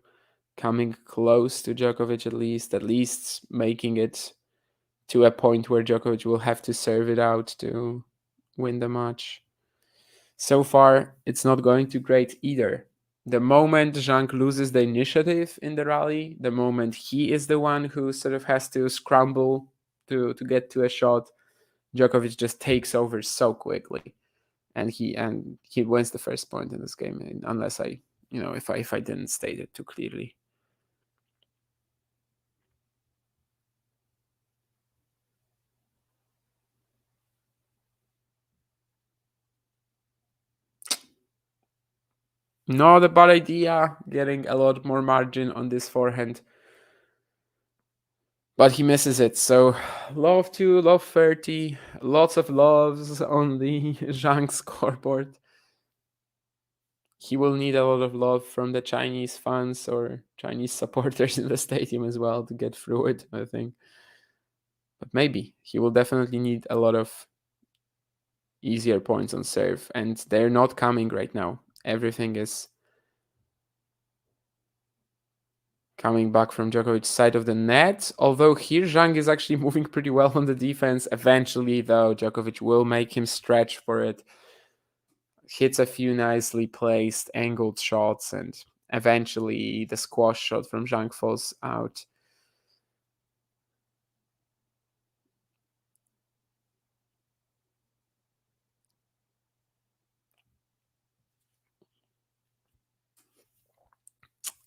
S1: coming close to Djokovic at least making it to a point where Djokovic will have to serve it out to win the match. So far, it's not going too great either. The moment Zhang loses the initiative in the rally, the moment he is the one who sort of has to scramble to get to a shot, Djokovic just takes over so quickly, and he wins the first point in this game. Unless if I didn't state it too clearly. Not a bad idea, getting a lot more margin on this forehand. But he misses it. So love 2, love 30, lots of loves on the Zhang scoreboard. He will need a lot of love from the Chinese fans or Chinese supporters in the stadium as well to get through it, I think. But maybe he will definitely need a lot of easier points on serve, and they're not coming right now. Everything is coming back from Djokovic's side of the net, although here Zhang is actually moving pretty well on the defense. Eventually, though, Djokovic will make him stretch for it. Hits a few nicely placed angled shots, and eventually the squash shot from Zhang falls out.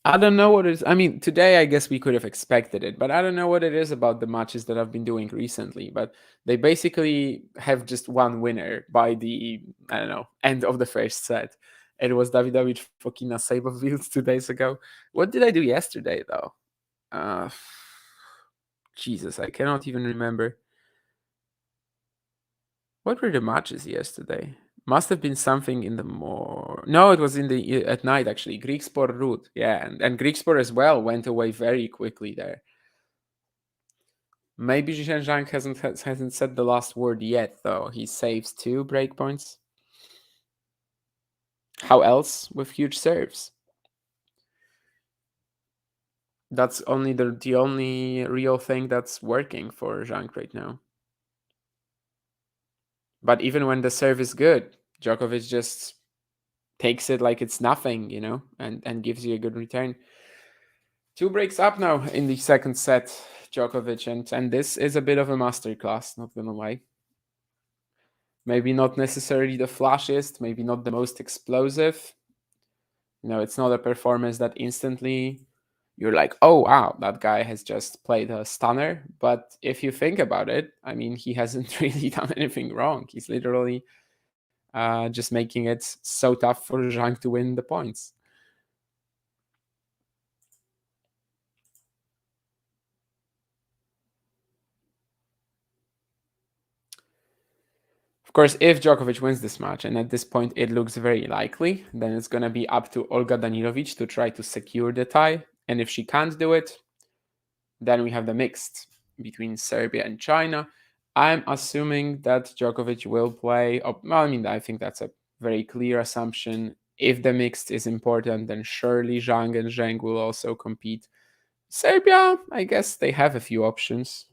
S1: I don't know what it is. I mean, today I guess we could have expected it, but I don't know what it is about the matches that I've been doing recently. But they basically have just one winner by the, I don't know, end of the first set. It was Davidovich Fokina Sejbovils 2 days ago. What did I do yesterday though? Uh, Jesus, I cannot even remember. What were the matches yesterday? Must have been something in the No, it was in the at night actually. Greek Sport Route, yeah, and Greek Sport as well went away very quickly there. Maybe Zhang hasn't said the last word yet, though. He saves 2 breakpoints. How else with huge serves? That's only the only real thing that's working for Zhang right now. But even when the serve is good, Djokovic just takes it like it's nothing, and gives you a good return. 2 breaks up now in the second set, Djokovic, and this is a bit of a masterclass, not gonna lie. Maybe not necessarily the flashiest, maybe not the most explosive. It's not a performance that instantly you're like, oh wow, that guy has just played a stunner. But if you think about it, I mean, he hasn't really done anything wrong. He's literally just making it so tough for Zhang to win the points. Of course, if Djokovic wins this match, and at this point it looks very likely, then it's going to be up to Olga Danilovic to try to secure the tie. And if she can't do it, Then we have the mixed between Serbia and China. I'm assuming that Djokovic will play. Well, I mean, I think that's a very clear assumption. If the mixed is important, then surely Zhang and Zhang will also compete. Serbia, I guess they have a few options.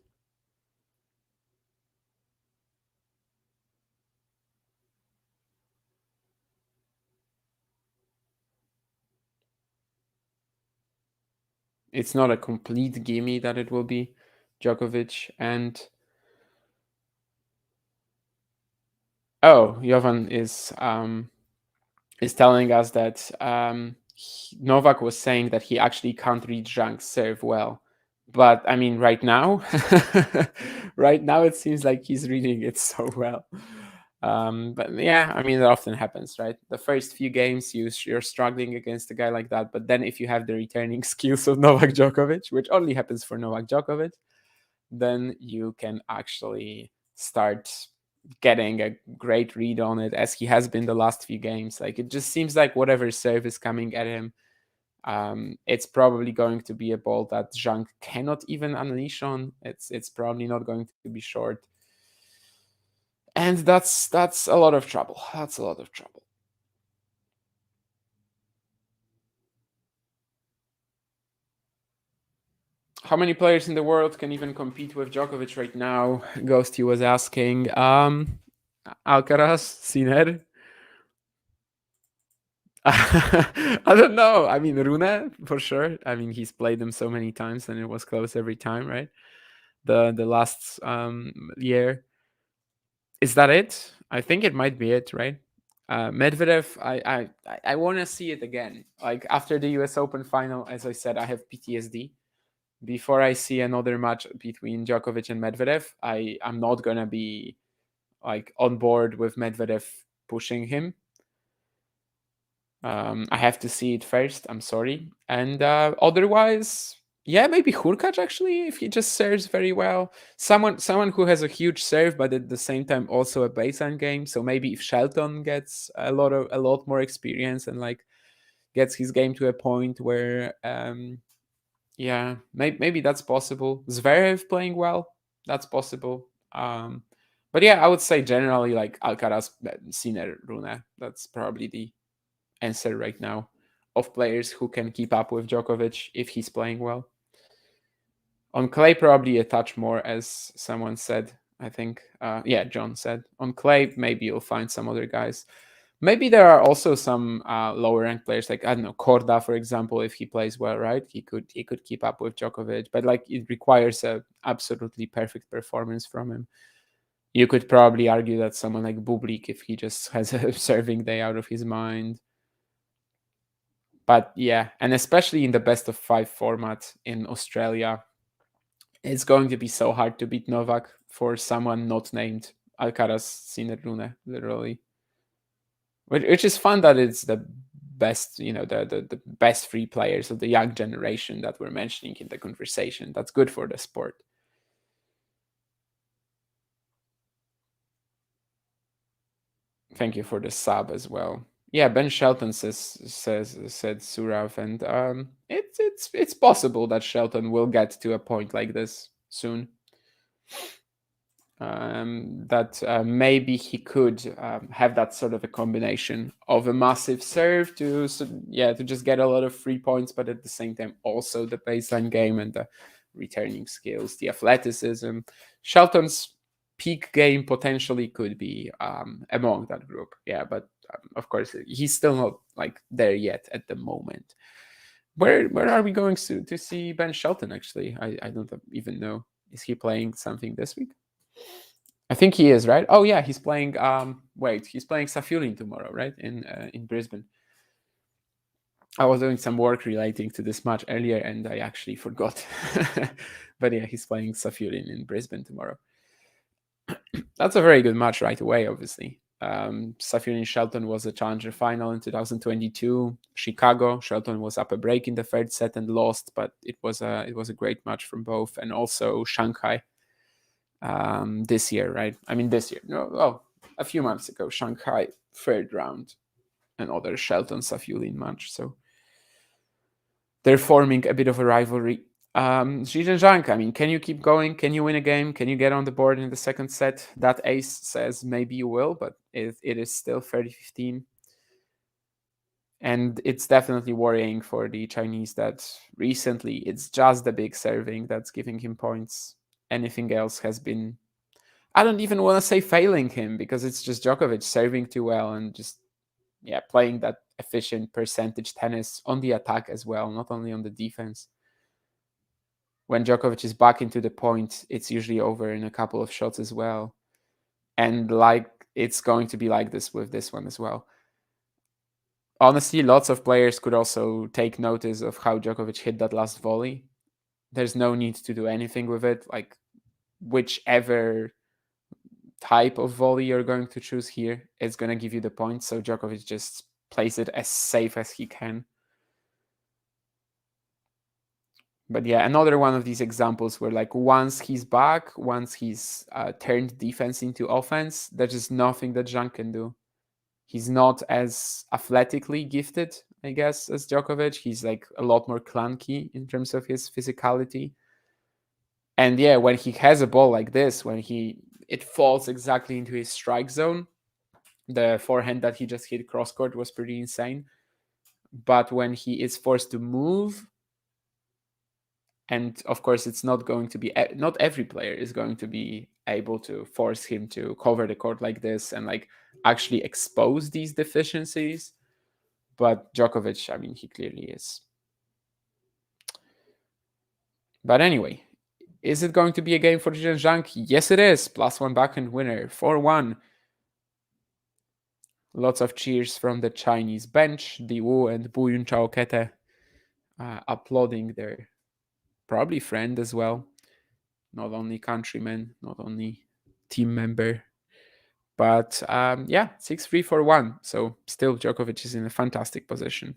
S1: It's not a complete gimme that it will be Djokovic and Jovan is telling us that Novak was saying that he actually can't read Zhang's serve well. But I mean, right now, right now it seems like he's reading it so well. But yeah, I mean, that often happens, right? The first few games, you're struggling against a guy like that. But then if you have the returning skills of Novak Djokovic, which only happens for Novak Djokovic, then you can actually start getting a great read on it, as he has been the last few games. Like, it just seems like whatever serve is coming at him, it's probably going to be a ball that Zhang cannot even unleash on. It's probably not going to be short, and that's a lot of trouble. That's a lot of trouble. How many players in the world can even compete with Djokovic right now? Ghosty was asking. Alcaraz, Sinner. I don't know. I mean, Rune for sure. I mean, he's played them so many times, and it was close every time, right? The last year. Is that it? I think it might be it, right? Medvedev, I want to see it again. Like, after the U.S. Open final, as I said, I have PTSD. Before I see another match between Djokovic and Medvedev, I'm not gonna be like on board with Medvedev pushing him. I have to see it first. I'm sorry. And otherwise, yeah, maybe Hurkacz actually, if he just serves very well. Someone who has a huge serve, but at the same time also a baseline game. So maybe if Shelton gets a lot more experience and like gets his game to a point where yeah, maybe that's possible. Zverev playing well, that's possible. But yeah, I would say generally like Alcaraz, Sinner, Rune. That's probably the answer right now of players who can keep up with Djokovic if he's playing well. On clay, probably a touch more, as someone said. I think, yeah, John said. On clay, maybe you'll find some other guys. Maybe there are also some lower ranked players, like I don't know, Korda, for example. If he plays well, right, he could keep up with Djokovic, but like it requires a absolutely perfect performance from him. You could probably argue that someone like Bublik, if he just has a serving day out of his mind, but yeah, and especially in the best of five format in Australia, it's going to be so hard to beat Novak for someone not named Alcaraz Sinerlune, literally. Which is fun that it's the best, the best three players of the young generation that we're mentioning in the conversation. That's good for the sport. Thank you for the sub as well. Yeah, Ben Shelton said Surav, and it's possible that Shelton will get to a point like this soon. That maybe he could have that sort of a combination of a massive serve to just get a lot of free points, but at the same time also the baseline game and the returning skills, the athleticism. Shelton's peak game potentially could be among that group, yeah, but of course he's still not like there yet at the moment. Where are we going to see Ben Shelton? Actually, I don't even know. Is he playing something this week? I think he is, right? Oh yeah, he's playing. He's playing Safiullin tomorrow, right? In Brisbane. I was doing some work relating to this match earlier, and I actually forgot. But yeah, he's playing Safiullin in Brisbane tomorrow. That's a very good match right away. Obviously, Safiullin Shelton was a challenger final in 2022. Chicago. Shelton was up a break in the third set and lost, but it was a great match from both, and also Shanghai this year, right? I mean, this year. No, well, a few months ago, Shanghai third round, another Shelton Safiullin match. So they're forming a bit of a rivalry. Zhizhen Zhang, I mean, can you keep going? Can you win a game? Can you get on the board in the second set? That ace says maybe you will, but it is still 30-15. And it's definitely worrying for the Chinese that recently it's just the big serving that's giving him points. Anything else has been, I don't even want to say failing him, because it's just Djokovic serving too well and just, yeah, playing that efficient percentage tennis on the attack as well, not only on the defense. When Djokovic is back into the point, it's usually over in a couple of shots as well. And like it's going to be like this with this one as well. Honestly, lots of players could also take notice of how Djokovic hit that last volley. There's no need to do anything with it. Like, whichever type of volley you're going to choose here is going to give you the points. So Djokovic just plays it as safe as he can. But yeah, another one of these examples where, like, once he's back, once he's turned defense into offense, there's just nothing that Zhang can do. He's not as athletically gifted, I guess, as Djokovic. He's like a lot more clunky in terms of his physicality. And yeah, when he has a ball like this, when it falls exactly into his strike zone, the forehand that he just hit cross court was pretty insane. But when he is forced to move, and of course it's not going to be, not every player is going to be able to force him to cover the court like this and like actually expose these deficiencies. But Djokovic, I mean, he clearly is. But anyway, is it going to be a game for Zhang? Yes, it is. +1 backhand winner, 4-1. Lots of cheers from the Chinese bench. Di Wu and Bu Yunchao Kete applauding their probably friend as well. Not only countryman, not only team member. But yeah, 6-3 for 1. So still Djokovic is in a fantastic position.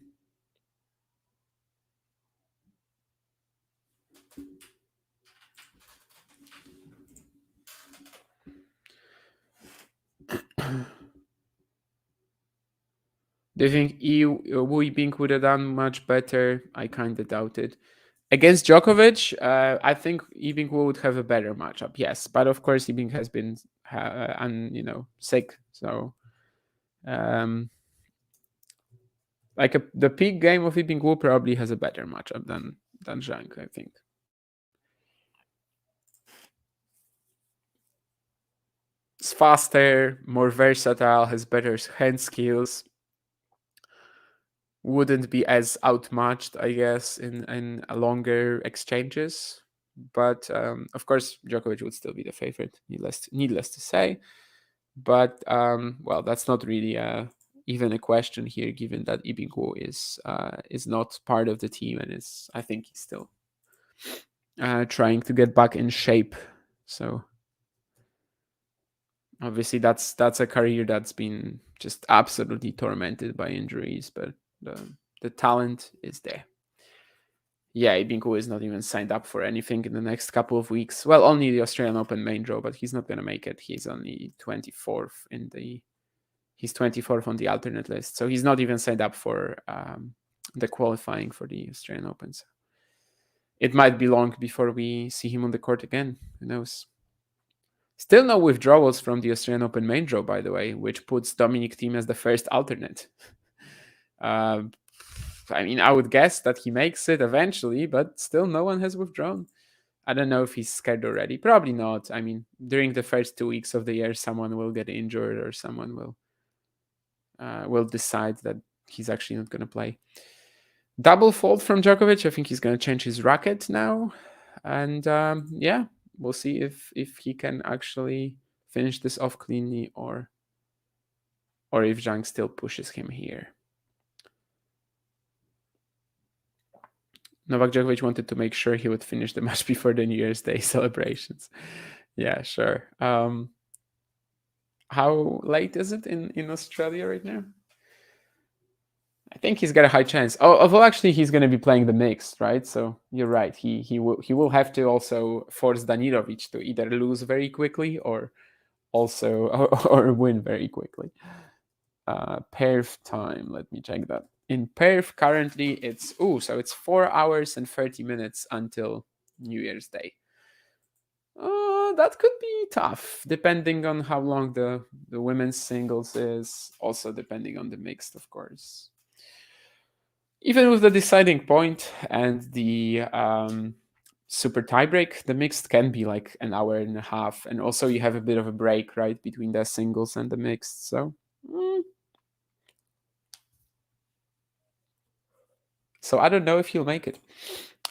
S1: Do you think Wu Yibing would have done much better? I kind of doubt it. Against Djokovic, I think Yibing would have a better matchup, yes. But of course, Yibing has been sick. So the peak game of Yibing Wu probably has a better matchup than Zhang, I think. It's faster, more versatile, has better hand skills. Wouldn't be as outmatched, I guess, in longer exchanges. But of course, Djokovic would still be the favorite, needless to say. But well, that's not really even a question here, given that Ibingu is not part of the team and I think he's still trying to get back in shape. So obviously that's a career that's been just absolutely tormented by injuries, but the talent is there. Yeah, Ibingu is not even signed up for anything in the next couple of weeks. Well, only the Australian Open main draw, but he's not going to make it. He's only 24th he's 24th on the alternate list. So he's not even signed up for the qualifying for the Australian Opens. It might be long before we see him on the court again. Who knows? Still no withdrawals from the Australian Open main draw, by the way, which puts Dominic Thiem as the first alternate. I mean, I would guess that he makes it eventually, but still no one has withdrawn. I don't know if he's scared already. Probably not. I mean, during the first 2 weeks of the year, someone will get injured or someone will decide that he's actually not going to play. Double fault from Djokovic. I think he's going to change his racket now. And yeah, we'll see if he can actually finish this off cleanly or if Zhang still pushes him here. Novak Djokovic wanted to make sure he would finish the match before the New Year's Day celebrations. Yeah, sure. How late is it in Australia right now? I think he's got a high chance. Although actually he's going to be playing the mixed, right? So you're right. He will have to also force Danilovic to either lose very quickly or also or win very quickly. Perth time. Let me check that. In Perth currently it's 4 hours and 30 minutes until New Year's Day. That could be tough, depending on how long the women's singles is. Also, depending on the mixed, of course. Even with the deciding point and the super tiebreak, the mixed can be like an hour and a half, and also you have a bit of a break, right, between the singles and the mixed. So, so I don't know if he'll make it.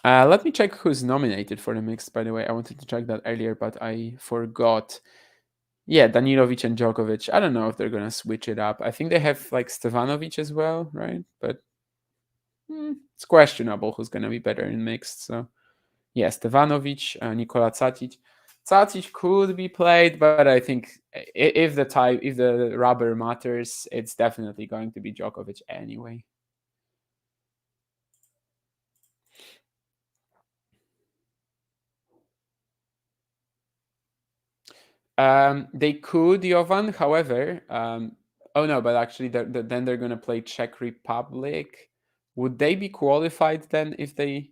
S1: Let me check who's nominated for the mixed. By the way, I wanted to check that earlier, but I forgot. Yeah, Danilovic and Djokovic. I don't know if they're gonna switch it up. I think they have like Stevanovic as well, right? But it's questionable who's gonna be better in mixed. So yeah, Stevanovic, Nikola Catic. Catic could be played, but I think if the rubber matters, it's definitely going to be Djokovic anyway. They could, Jovan. However, oh no, but actually, then they're gonna play Czech Republic. Would they be qualified then if they?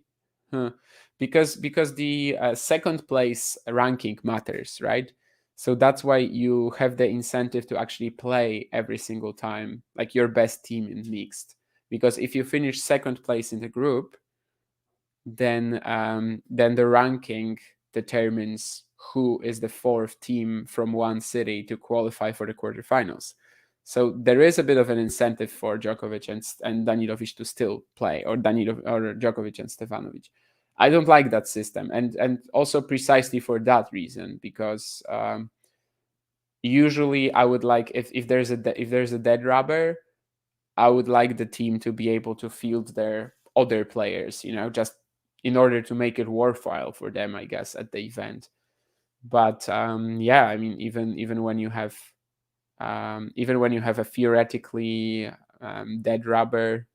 S1: Huh. Because the second place ranking matters, right? So that's why you have the incentive to actually play every single time, like your best team in mixed. Because if you finish second place in the group, then the ranking determines who is the fourth team from one city to qualify for the quarterfinals. So there is a bit of an incentive for Djokovic and Danilovic to still play, or Djokovic and Stefanovic. I don't like that system, and also precisely for that reason, because usually I would like, if there's a dead rubber, I would like the team to be able to field their other players, just in order to make it worthwhile for them, I guess, at the event. But yeah, I mean, even when you have a theoretically dead rubber,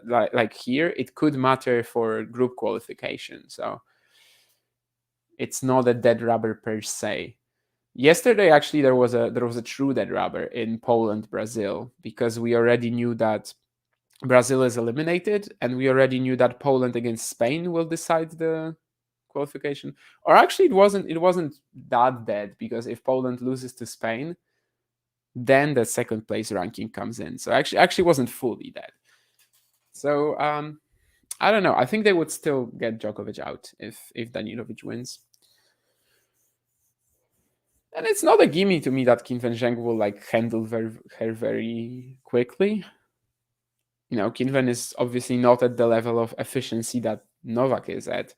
S1: like here, it could matter for group qualification. So it's not a dead rubber per se. Yesterday, actually, there was a true dead rubber in Poland, Brazil, because we already knew that Brazil is eliminated, and we already knew that Poland against Spain will decide the qualification. Or actually, it wasn't that dead, because if Poland loses to Spain, then the second place ranking comes in. So actually wasn't fully dead. So I don't know. I think they would still get Djokovic out if Danilovic wins. And it's not a gimme to me that Kim Zhang will like handle her very quickly. Kinven is obviously not at the level of efficiency that Novak is at.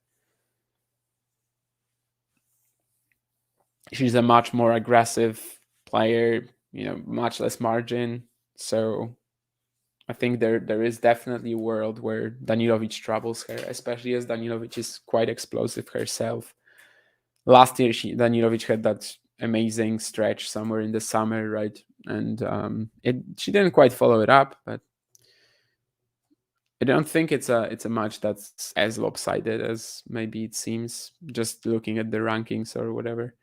S1: She's a much more aggressive player, much less margin. So I think there is definitely a world where Danilovic troubles her, especially as Danilovic is quite explosive herself. Last year, Danilovic had that amazing stretch somewhere in the summer, right? And she didn't quite follow it up, but I don't think it's a match that's as lopsided as maybe it seems, just looking at the rankings or whatever.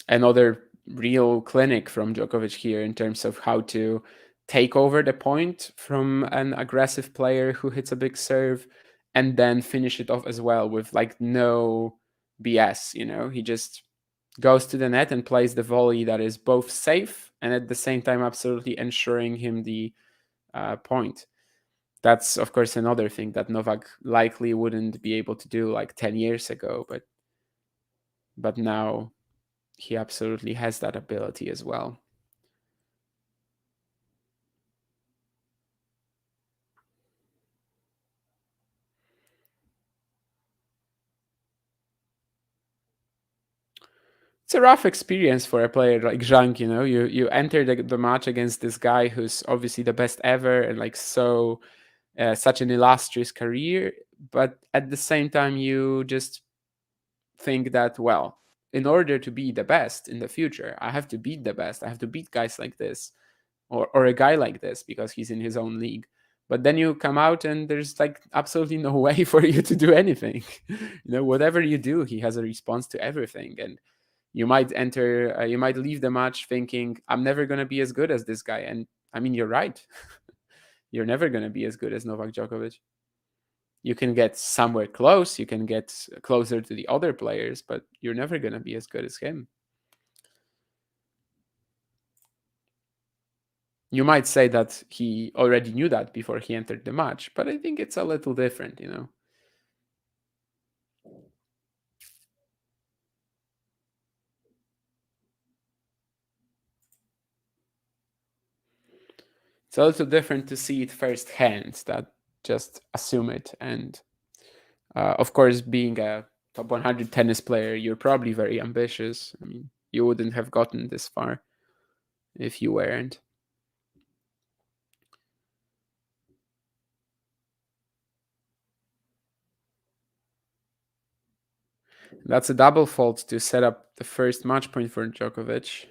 S1: Another real clinic from Djokovic here in terms of how to take over the point from an aggressive player who hits a big serve, and then finish it off as well with like no BS. He just goes to the net and plays the volley that is both safe and at the same time absolutely ensuring him the point. That's of course another thing that Novak likely wouldn't be able to do like 10 years ago, but now he absolutely has that ability as well. It's a rough experience for a player like Zhang. You enter the match against this guy who's obviously the best ever and like such an illustrious career, but at the same time you just think that, well, in order to be the best in the future, I have to beat the best. I have to beat guys like this, or a guy like this, because he's in his own league. But then you come out and there's like absolutely no way for you to do anything. Whatever you do, he has a response to everything. And you might leave the match thinking, I'm never going to be as good as this guy. And I mean, you're right. You're never going to be as good as Novak Djokovic. You can get somewhere close, you can get closer to the other players, but you're never going to be as good as him. You might say that he already knew that before he entered the match, but I think it's a little different, you know. It's a little different to see it firsthand that just assume it. And of course, being a top 100 tennis player, you're probably very ambitious. I mean, you wouldn't have gotten this far if you weren't. That's a double fault to set up the first match point for Djokovic.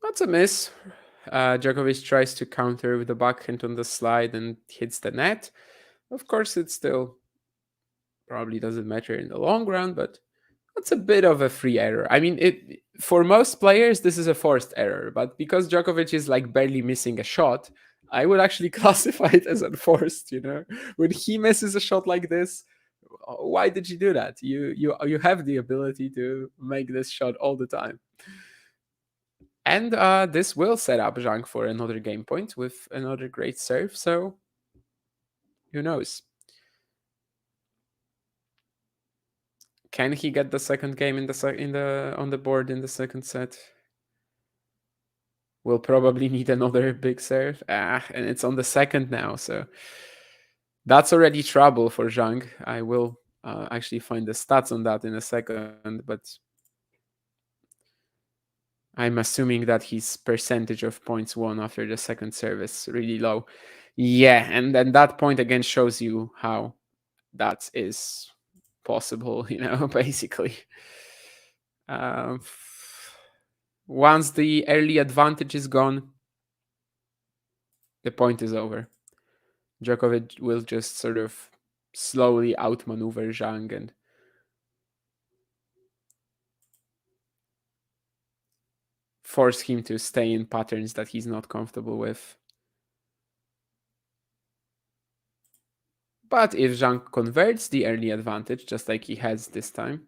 S1: That's a miss. Djokovic tries to counter with the backhand on the slide and hits the net. Of course, it still probably doesn't matter in the long run, but that's a bit of a free error. I mean, it for most players this is a forced error, but because Djokovic is like barely missing a shot, I would actually classify it as unforced. You know, when he misses a shot like this, why did you do that? You have the ability to make this shot all the time. And this will set up Zhang for another game point with another great serve. So who knows? Can he get the second game in the on the board in the second set? We'll probably need another big serve. And it's on the second now, so that's already trouble for Zhang. I will actually find the stats on that in a second, but I'm assuming that his percentage of points won after the second serve is really low. Yeah, and then that point again shows you how that is possible, you know, basically. Um, Once the early advantage is gone, the point is over. Djokovic will just sort of slowly outmaneuver Zhang and force him to stay in patterns that he's not comfortable with. But if Zhang converts the early advantage, just like he has this time,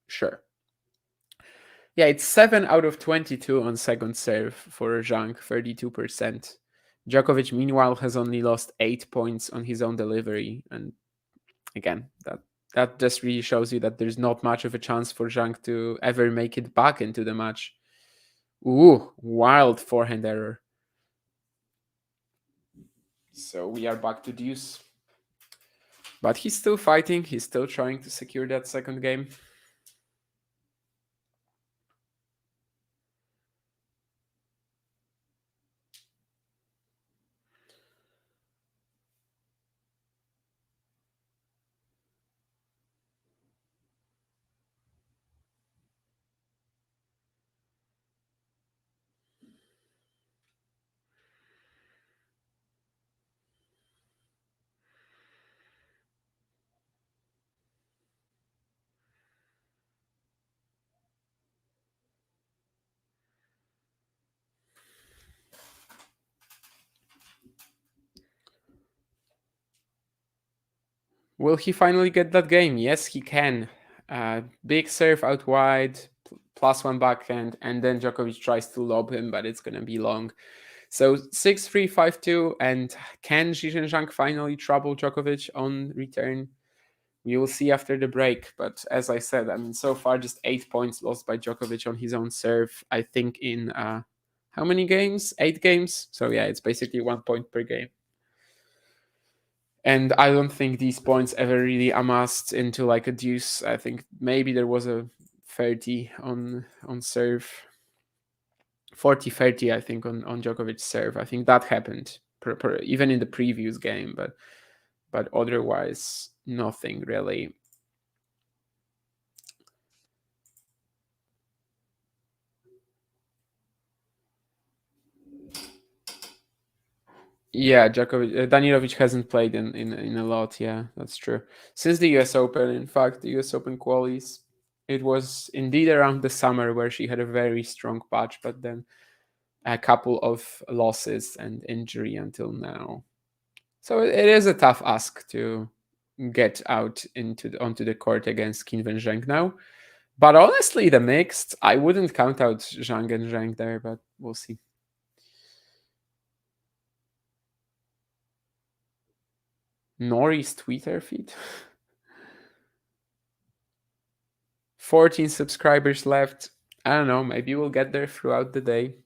S1: sure. Yeah, it's 7 out of 22 on second serve for Zhang, 32%. Djokovic, meanwhile, has only lost 8 points on his own delivery. And again, that just really shows you that there's not much of a chance for Zhang to ever make it back into the match. Ooh, wild forehand error. So we are back to deuce. But he's still fighting. He's still trying to secure that second game. Will he finally get that game? Yes, he can. Big serve out wide, +1 backhand, and then Djokovic tries to lob him, but it's going to be long. So 6-3, 5-2, and can Zhizhen Zhang finally trouble Djokovic on return? We will see after the break. But as I said, I mean, so far just 8 points lost by Djokovic on his own serve. I think in how many games? 8 games. So yeah, it's basically 1 point per game. And I don't think these points ever really amassed into like a deuce. I think maybe there was a 30 on serve. 40-30, I think, on Djokovic's serve. I think that happened even in the previous game, but otherwise nothing really. Yeah, Djokovic, Danilovic hasn't played in a lot. Yeah, that's true. Since the U.S. Open, in fact, the U.S. Open qualies, it was indeed around the summer where she had a very strong patch, but then a couple of losses and injury until now. So it is a tough ask to get out onto the court against Qinwen Zheng now. But honestly, the mixed, I wouldn't count out Zhang and Zheng there, but we'll see. Nori's Twitter feed. 14 subscribers left. I don't know. Maybe we'll get there throughout the day,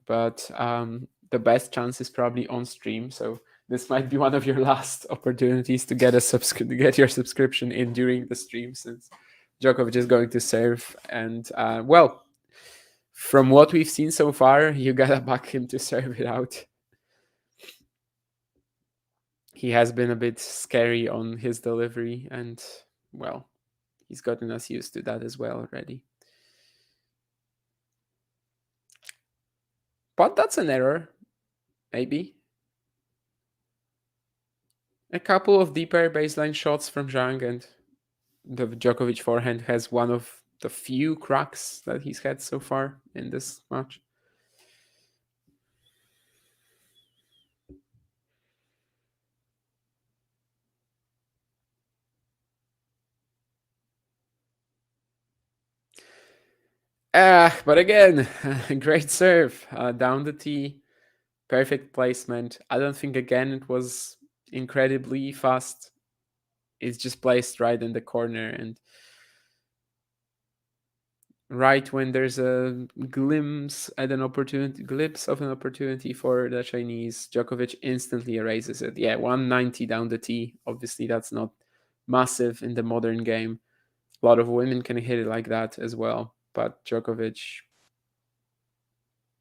S1: but the best chance is probably on stream. So this might be one of your last opportunities to get to get your subscription in during the stream, since Djokovic is going to serve. And well, from what we've seen so far, you gotta back him to serve it out. He has been a bit scary on his delivery, and well, he's gotten us used to that as well already. But that's an error, maybe. A couple of deeper baseline shots from Zhang, and the Djokovic forehand has one of the few cracks that he's had so far in this match. But again, great serve down the tee, perfect placement. I don't think again it was incredibly fast. It's just placed right in the corner, and right when there's a glimpse of an opportunity for the Chinese, Djokovic instantly erases it. Yeah, 190 down the tee. Obviously, that's not massive in the modern game. A lot of women can hit it like that as well, but Djokovic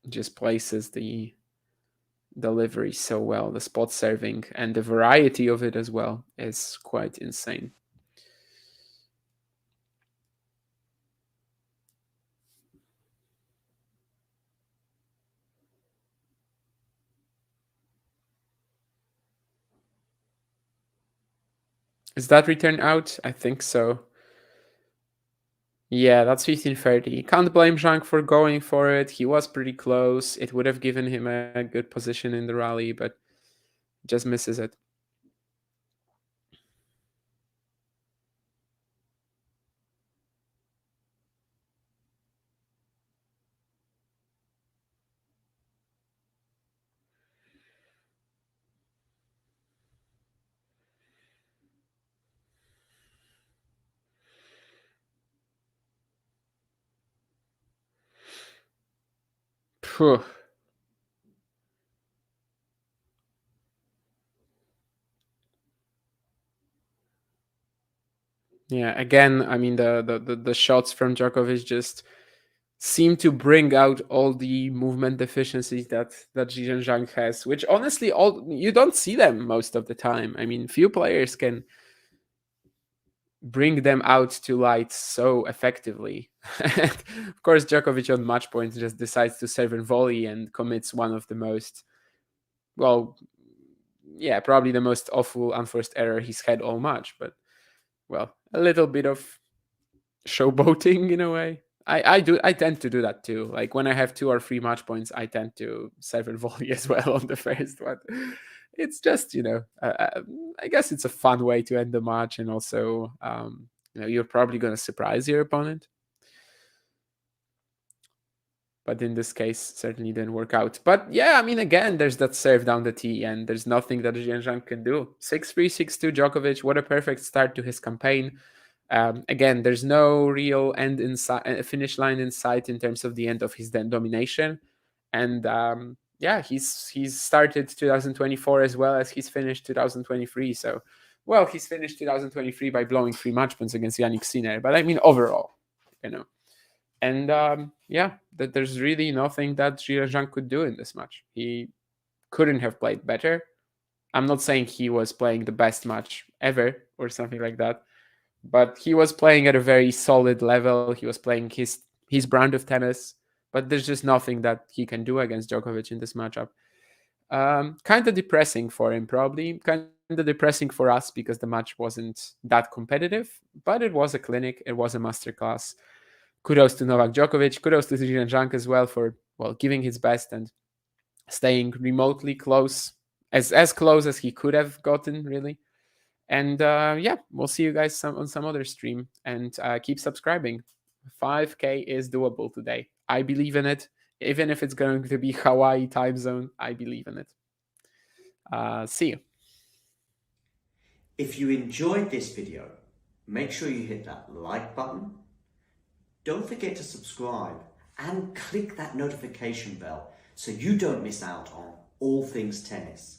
S1: just places the delivery so well. The spot serving and the variety of it as well is quite insane. Is that return out? I think so. Yeah, that's 1530. Can't blame Zhang for going for it. He was pretty close. It would have given him a good position in the rally, but just misses it. Phew. Yeah, again, I mean the shots from Djokovic just seem to bring out all the movement deficiencies that Zhizhen Zhang has, which honestly all you don't see them most of the time. I mean, few players can bring them out to light so effectively. Of course, Djokovic on match point just decides to serve and volley and commits one of the most, well, yeah, probably the most awful unforced error he's had all match. But well, a little bit of showboating in a way. I tend to do that too. Like when I have 2 or 3 match points, I tend to serve and volley as well on the first one. It's just I guess it's a fun way to end the match, and also you're probably going to surprise your opponent. But in this case, certainly didn't work out. But yeah, I mean, again, there's that serve down the tee, and there's nothing that Zhang can do. 6-3, 6-2 Djokovic. What a perfect start to his campaign. Again, there's no real finish line in sight in terms of the end of his domination, and yeah, he's started 2024 as well as he's finished 2023. So, well, he's finished 2023 by blowing 3 match points against Yannick Sinner, but I mean overall, you know. And yeah, that there's really nothing that Zhang could do in this match. He couldn't have played better. I'm not saying he was playing the best match ever or something like that, but he was playing at a very solid level. He was playing his brand of tennis, but there's just nothing that he can do against Djokovic in this matchup. Kind of depressing for him, probably. Kind of depressing for us because the match wasn't that competitive, but it was a clinic. It was a masterclass. Kudos to Novak Djokovic. Kudos to Zhizhen and Zhang as well for giving his best and staying remotely close, as close as he could have gotten, really. And yeah, we'll see you guys on some other stream. And keep subscribing. 5K is doable today. I believe in it. Even if it's going to be Hawaii time zone, I believe in it. See you.
S2: If you enjoyed this video, make sure you hit that like button. Don't forget to subscribe and click that notification bell so you don't miss out on all things tennis.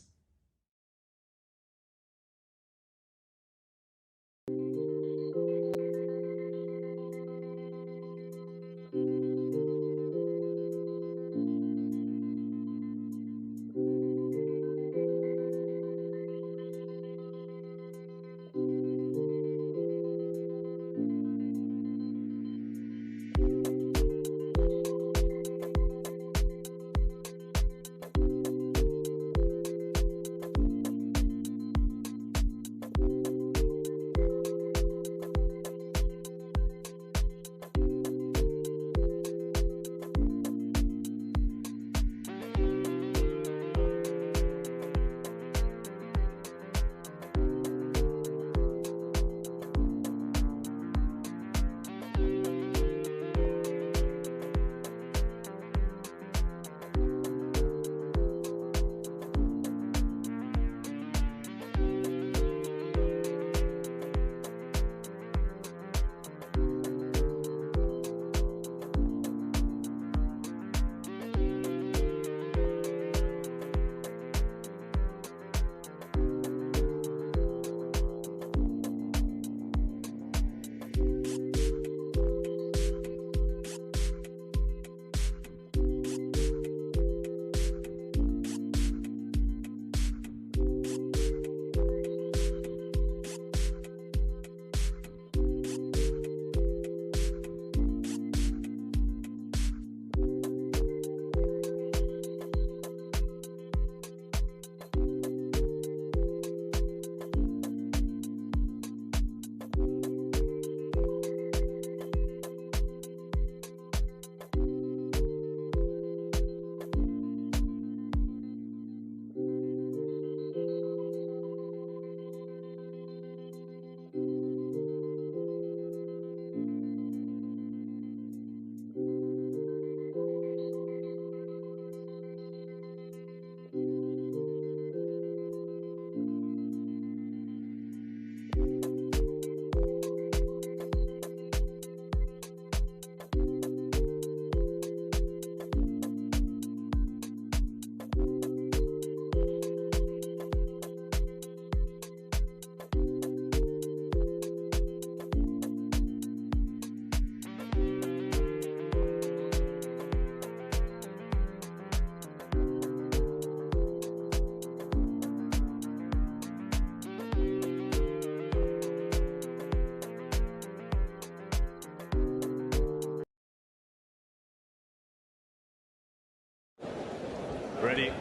S3: Ready?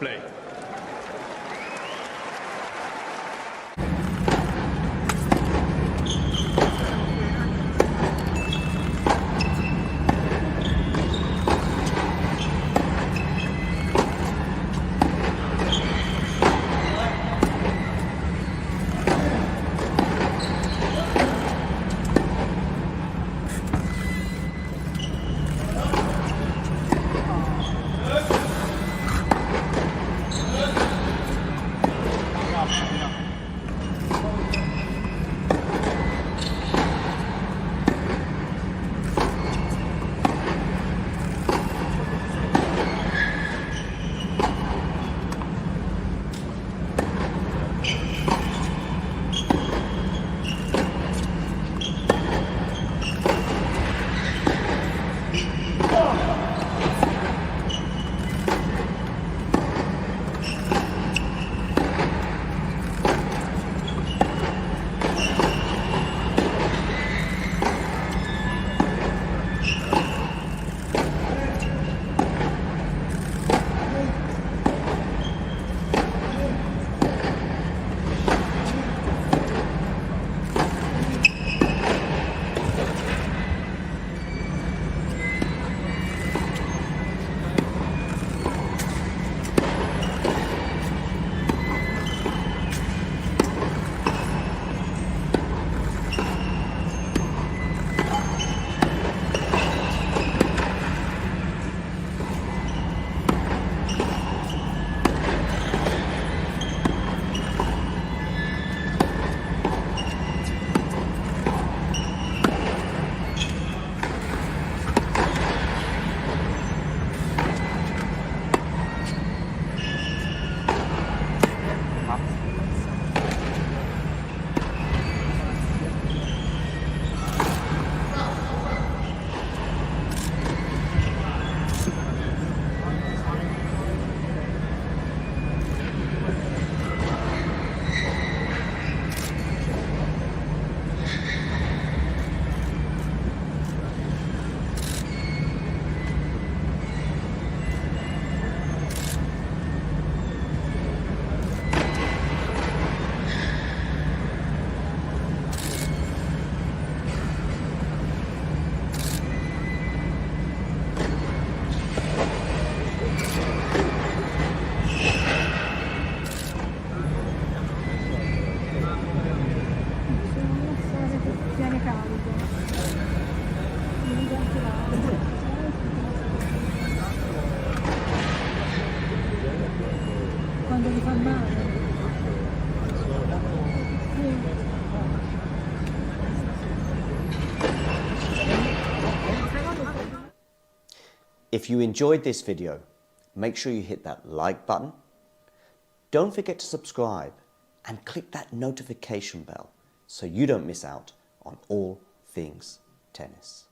S3: Play.
S4: caldo. Mi ventilato. Quando mi fa male.
S2: If you enjoyed this video, make sure you hit that like button. Don't forget to subscribe and click that notification bell so you don't miss out on all things tennis.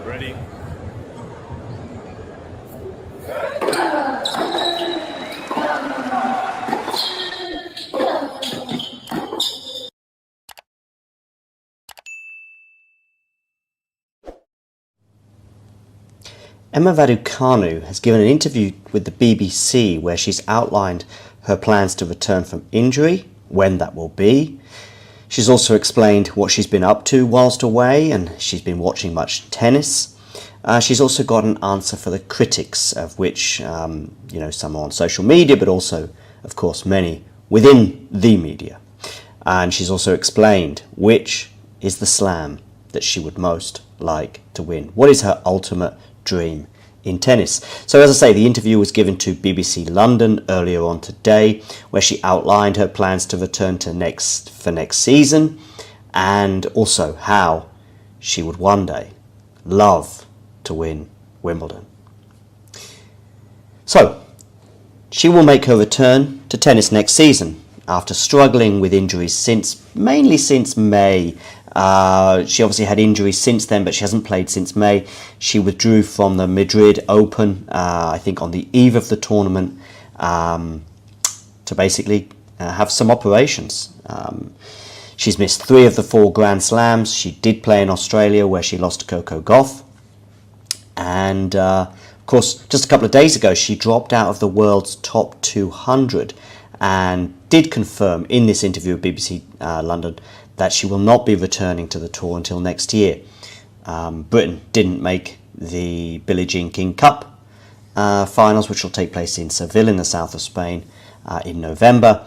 S3: Ready?
S2: Emma Raducanu has given an interview with the BBC where she's outlined her plans to return from injury, when that will be. She's also explained what she's been up to whilst away, and she's been watching much tennis. She's also got an answer for the critics, of which some are on social media, but also, of course, many within the media. And she's also explained which is the slam that she would most like to win. What is her ultimate dream in tennis? So as I say, the interview was given to BBC London earlier on today, where she outlined her plans to return to next season, and also how she would one day love to win Wimbledon. So she will make her return to tennis next season after struggling with injuries mainly since May. She obviously had injuries since then, but she hasn't played since May. She withdrew from the Madrid Open, I think on the eve of the tournament, to basically have some operations. She's missed 3 of the 4 Grand Slams. She did play in Australia, where she lost to Coco Gauff. And of course, just a couple of days ago, she dropped out of the world's top 200 and did confirm in this interview with BBC London that she will not be returning to the tour until next year. Britain didn't make the Billie Jean King Cup finals, which will take place in Seville in the south of Spain in November.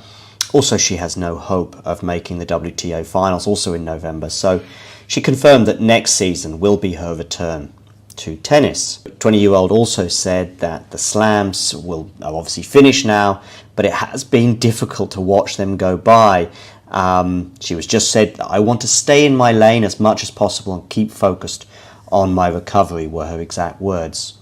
S2: Also, she has no hope of making the WTA finals, also in November. So she confirmed that next season will be her return to tennis. 20-year-old also said that the slams are obviously finished now, but it has been difficult to watch them go by. She was just said, "I want to stay in my lane as much as possible and keep focused on my recovery," were her exact words.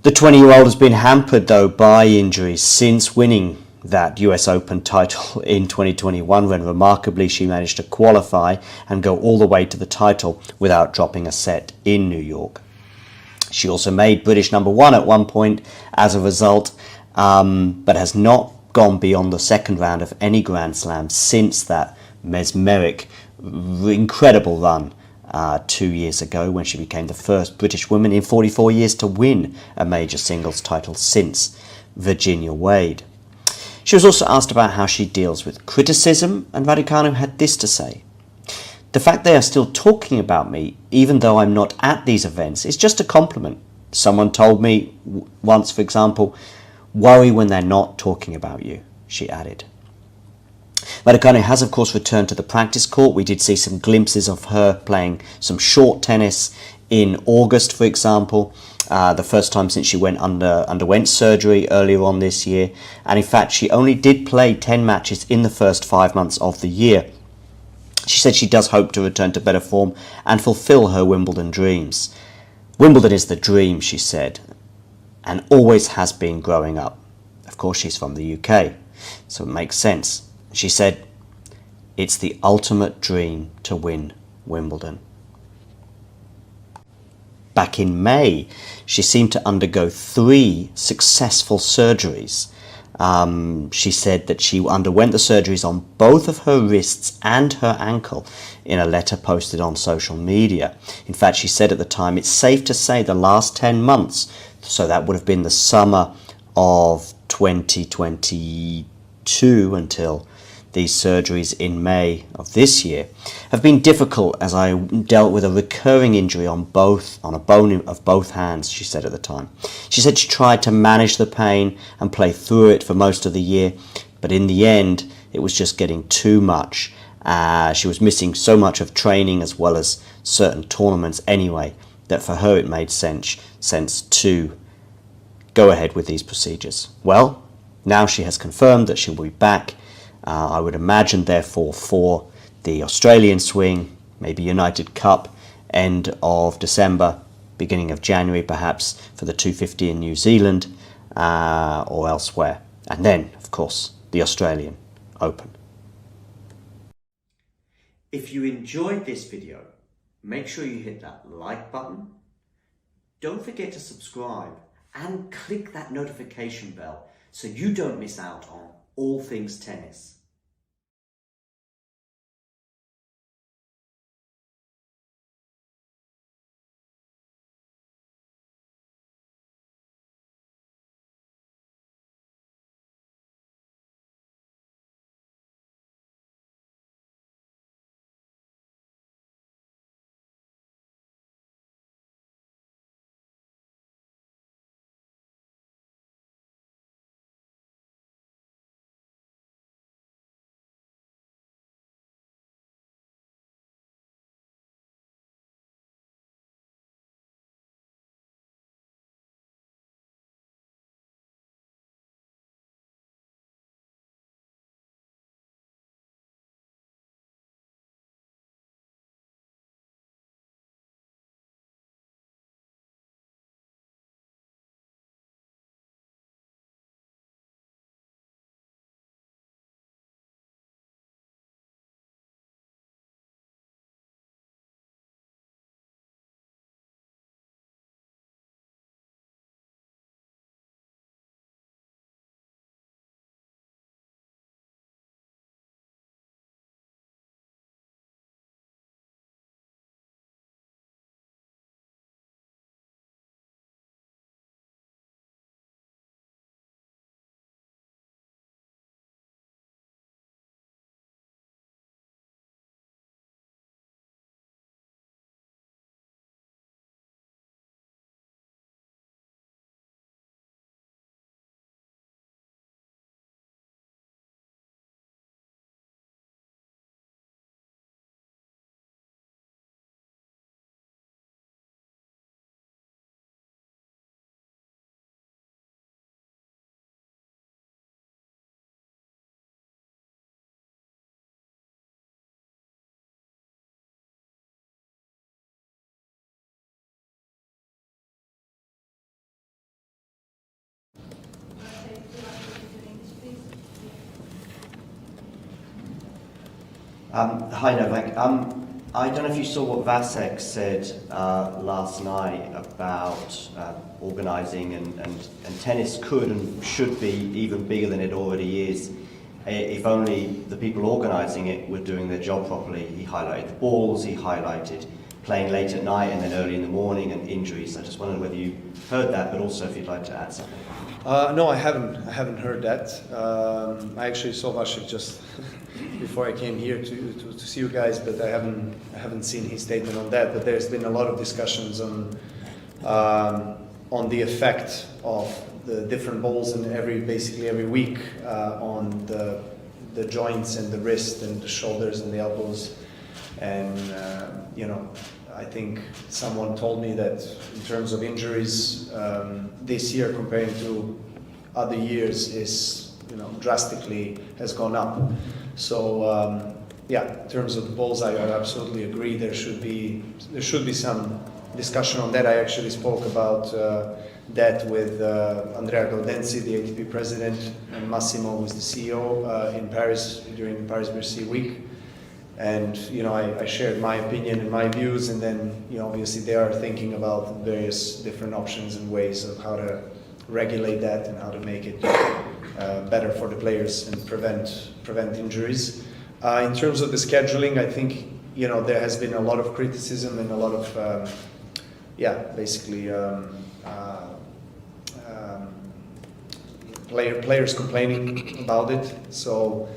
S2: The 20-year-old has been hampered, though, by injuries since winning that US Open title in 2021, when remarkably she managed to qualify and go all the way to the title without dropping a set in New York. She also made British #1 at one point as a result, but has not gone beyond the second round of any Grand Slam since that mesmeric, incredible run 2 years ago, when she became the first British woman in 44 years to win a major singles title since Virginia Wade. She was also asked about how she deals with criticism, and Raducanu had this to say: "The fact they are still talking about me, even though I'm not at these events, is just a compliment. Someone told me once, for example, 'Worry when they're not talking about you,'" she added. Raducanu has, of course, returned to the practice court. We did see some glimpses of her playing some short tennis in August, for example, the first time since she underwent surgery earlier on this year. And in fact, she only did play 10 matches in the first 5 months of the year. She said she does hope to return to better form and fulfill her Wimbledon dreams. "Wimbledon is the dream," she said, "and always has been growing up." Of course, she's from the UK, so it makes sense. She said, "It's the ultimate dream to win Wimbledon." Back in May, she seemed to undergo 3 successful surgeries. She said that she underwent the surgeries on both of her wrists and her ankle in a letter posted on social media. In fact, she said at the time, "It's safe to say the last 10 months, so that would have been the summer of 2022 until these surgeries in May of this year, have been difficult as I dealt with a recurring injury on a bone of both hands," she said at the time. She said she tried to manage the pain and play through it for most of the year, but in the end it was just getting too much. She was missing so much of training as well as certain tournaments anyway, that for her it made sense to go ahead with these procedures. Well, now she has confirmed that she will be back. I would imagine, therefore, for the Australian swing, maybe United Cup, end of December, beginning of January, perhaps, for the 250 in New Zealand or elsewhere. And then, of course, the Australian Open. If you enjoyed this video, make sure you hit that like button. Don't forget to subscribe and click that notification bell so you don't miss out on all things tennis. Hi Novak. I don't know if you saw what Vasek said last night about organising, and tennis could and should be even bigger than it already is if only the people organising it were doing their job properly. He highlighted the balls, he highlighted playing late at night and then early in the morning and injuries. I just wondered whether you heard that, but also if you'd like to add something.
S5: No, I haven't heard that. I actually saw Vasek just before I came here to see you guys, but I haven't seen his statement on that. But there's been a lot of discussions on the effect of the different balls and basically every week on the joints and the wrist and the shoulders and the elbows. And I think someone told me that in terms of injuries this year comparing to other years is drastically has gone up. So in terms of the balls, I absolutely agree. There should be some discussion on that. I actually spoke about that with Andrea Gaudenzi, the ATP president, and Massimo, who is the CEO, in Paris during the Paris-Bercy week. And I shared my opinion and my views, and then obviously they are thinking about various different options and ways of how to regulate that and how to make it better for the players and prevent injuries. In terms of the scheduling, I think there has been a lot of criticism and a lot of players complaining about it. So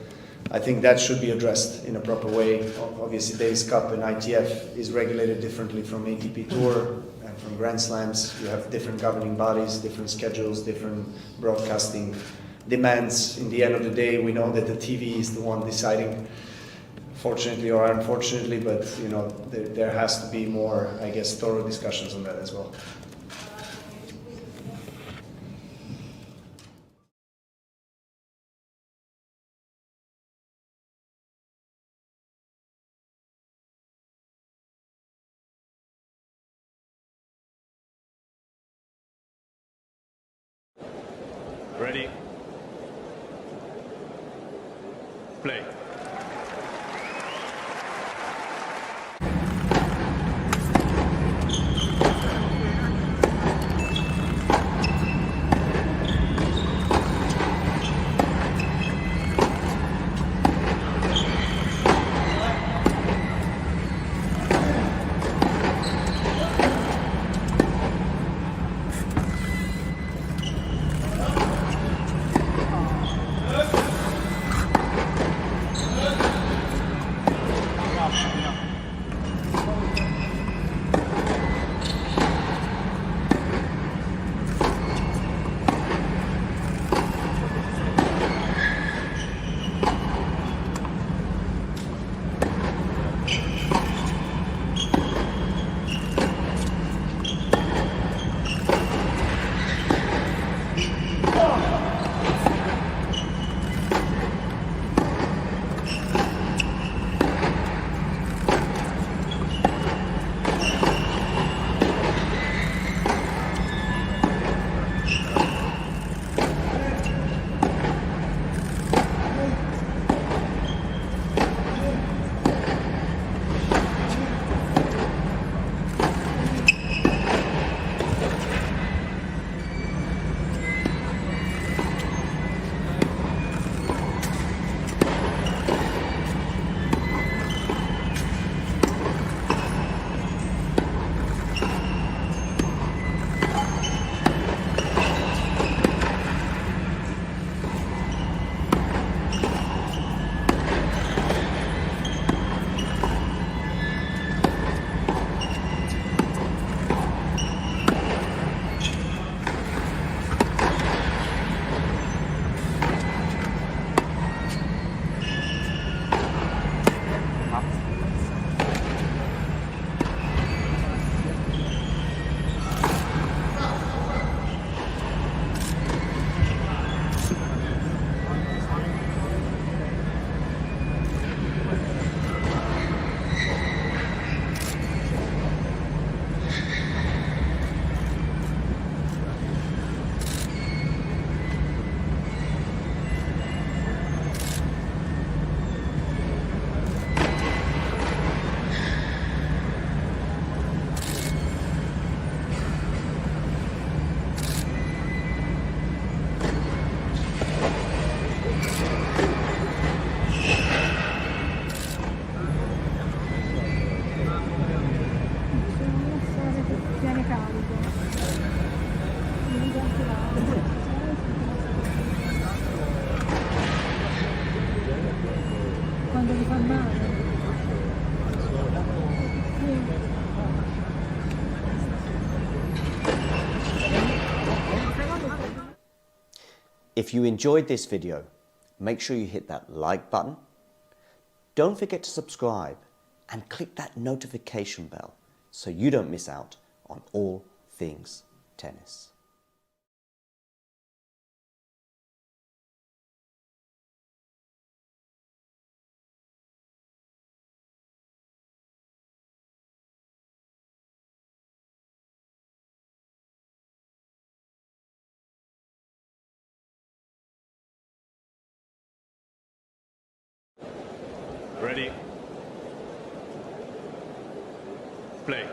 S5: I think that should be addressed in a proper way. Obviously, Davis Cup and ITF is regulated differently from ATP Tour and from Grand Slams. You have different governing bodies, different schedules, different broadcasting demands. In the end of the day, we know that the TV is the one deciding, fortunately or unfortunately, but there has to be more, I guess, thorough discussions on that as well.
S3: Ready? Play.
S4: Quando mi fa male.
S2: If you enjoyed this video, make sure you hit that like button. Don't forget to subscribe and click that notification bell so you don't miss out on all things tennis.
S3: Ready. Play.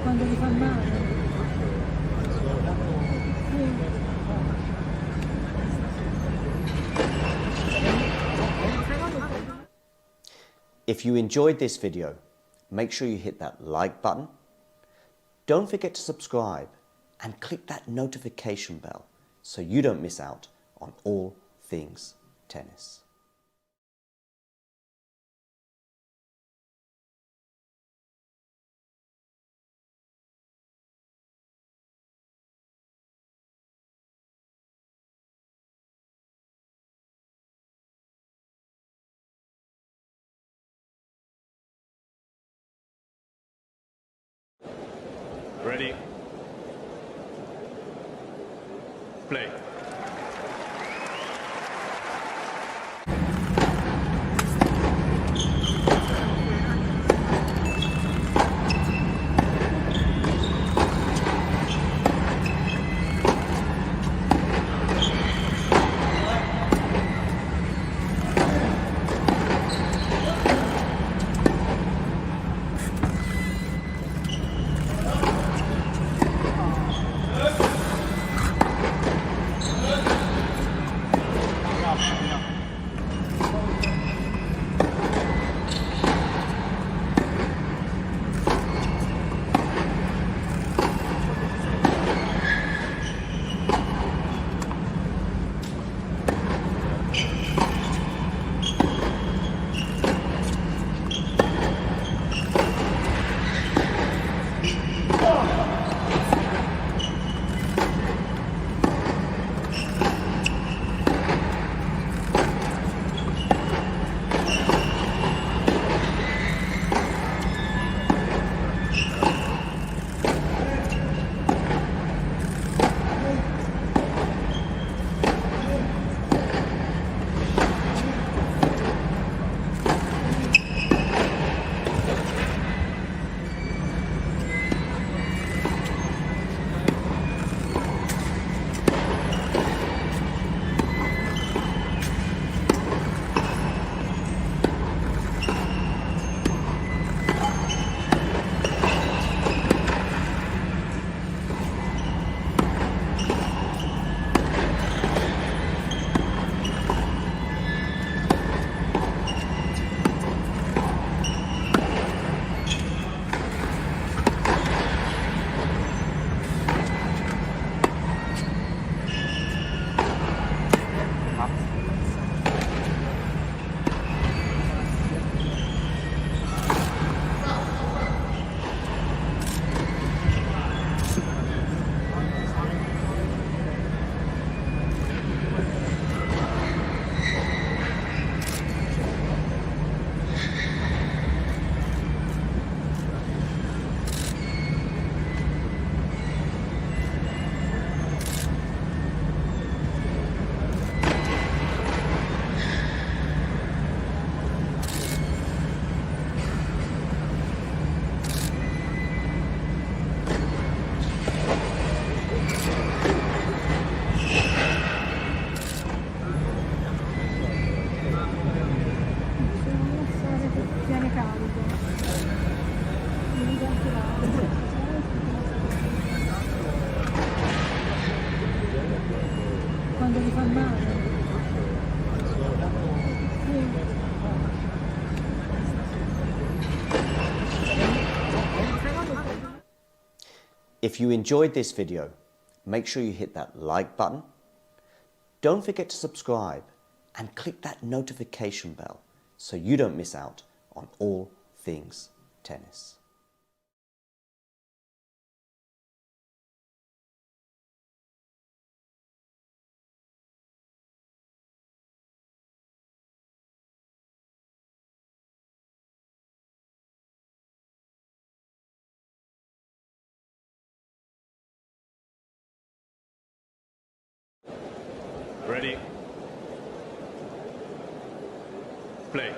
S3: Quando mi fa male.
S2: If you enjoyed this video, make sure you hit that like button. Don't forget to subscribe and click that notification bell so you don't miss out on all things tennis.
S3: Ready. Play.
S4: gli fa male?
S2: If you enjoyed this video, make sure you hit that like button. Don't forget to subscribe and click that notification bell so you don't miss out on all things tennis.
S3: Ready. Play.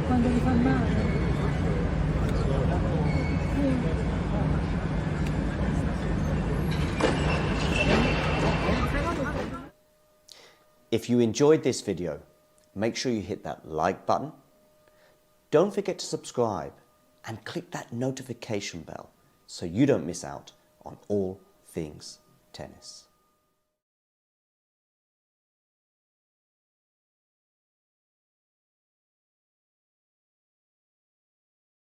S4: Quando gli fa male?
S2: If you enjoyed this video, make sure you hit that like button. Don't forget to subscribe and click that notification bell so you don't miss out on all things tennis.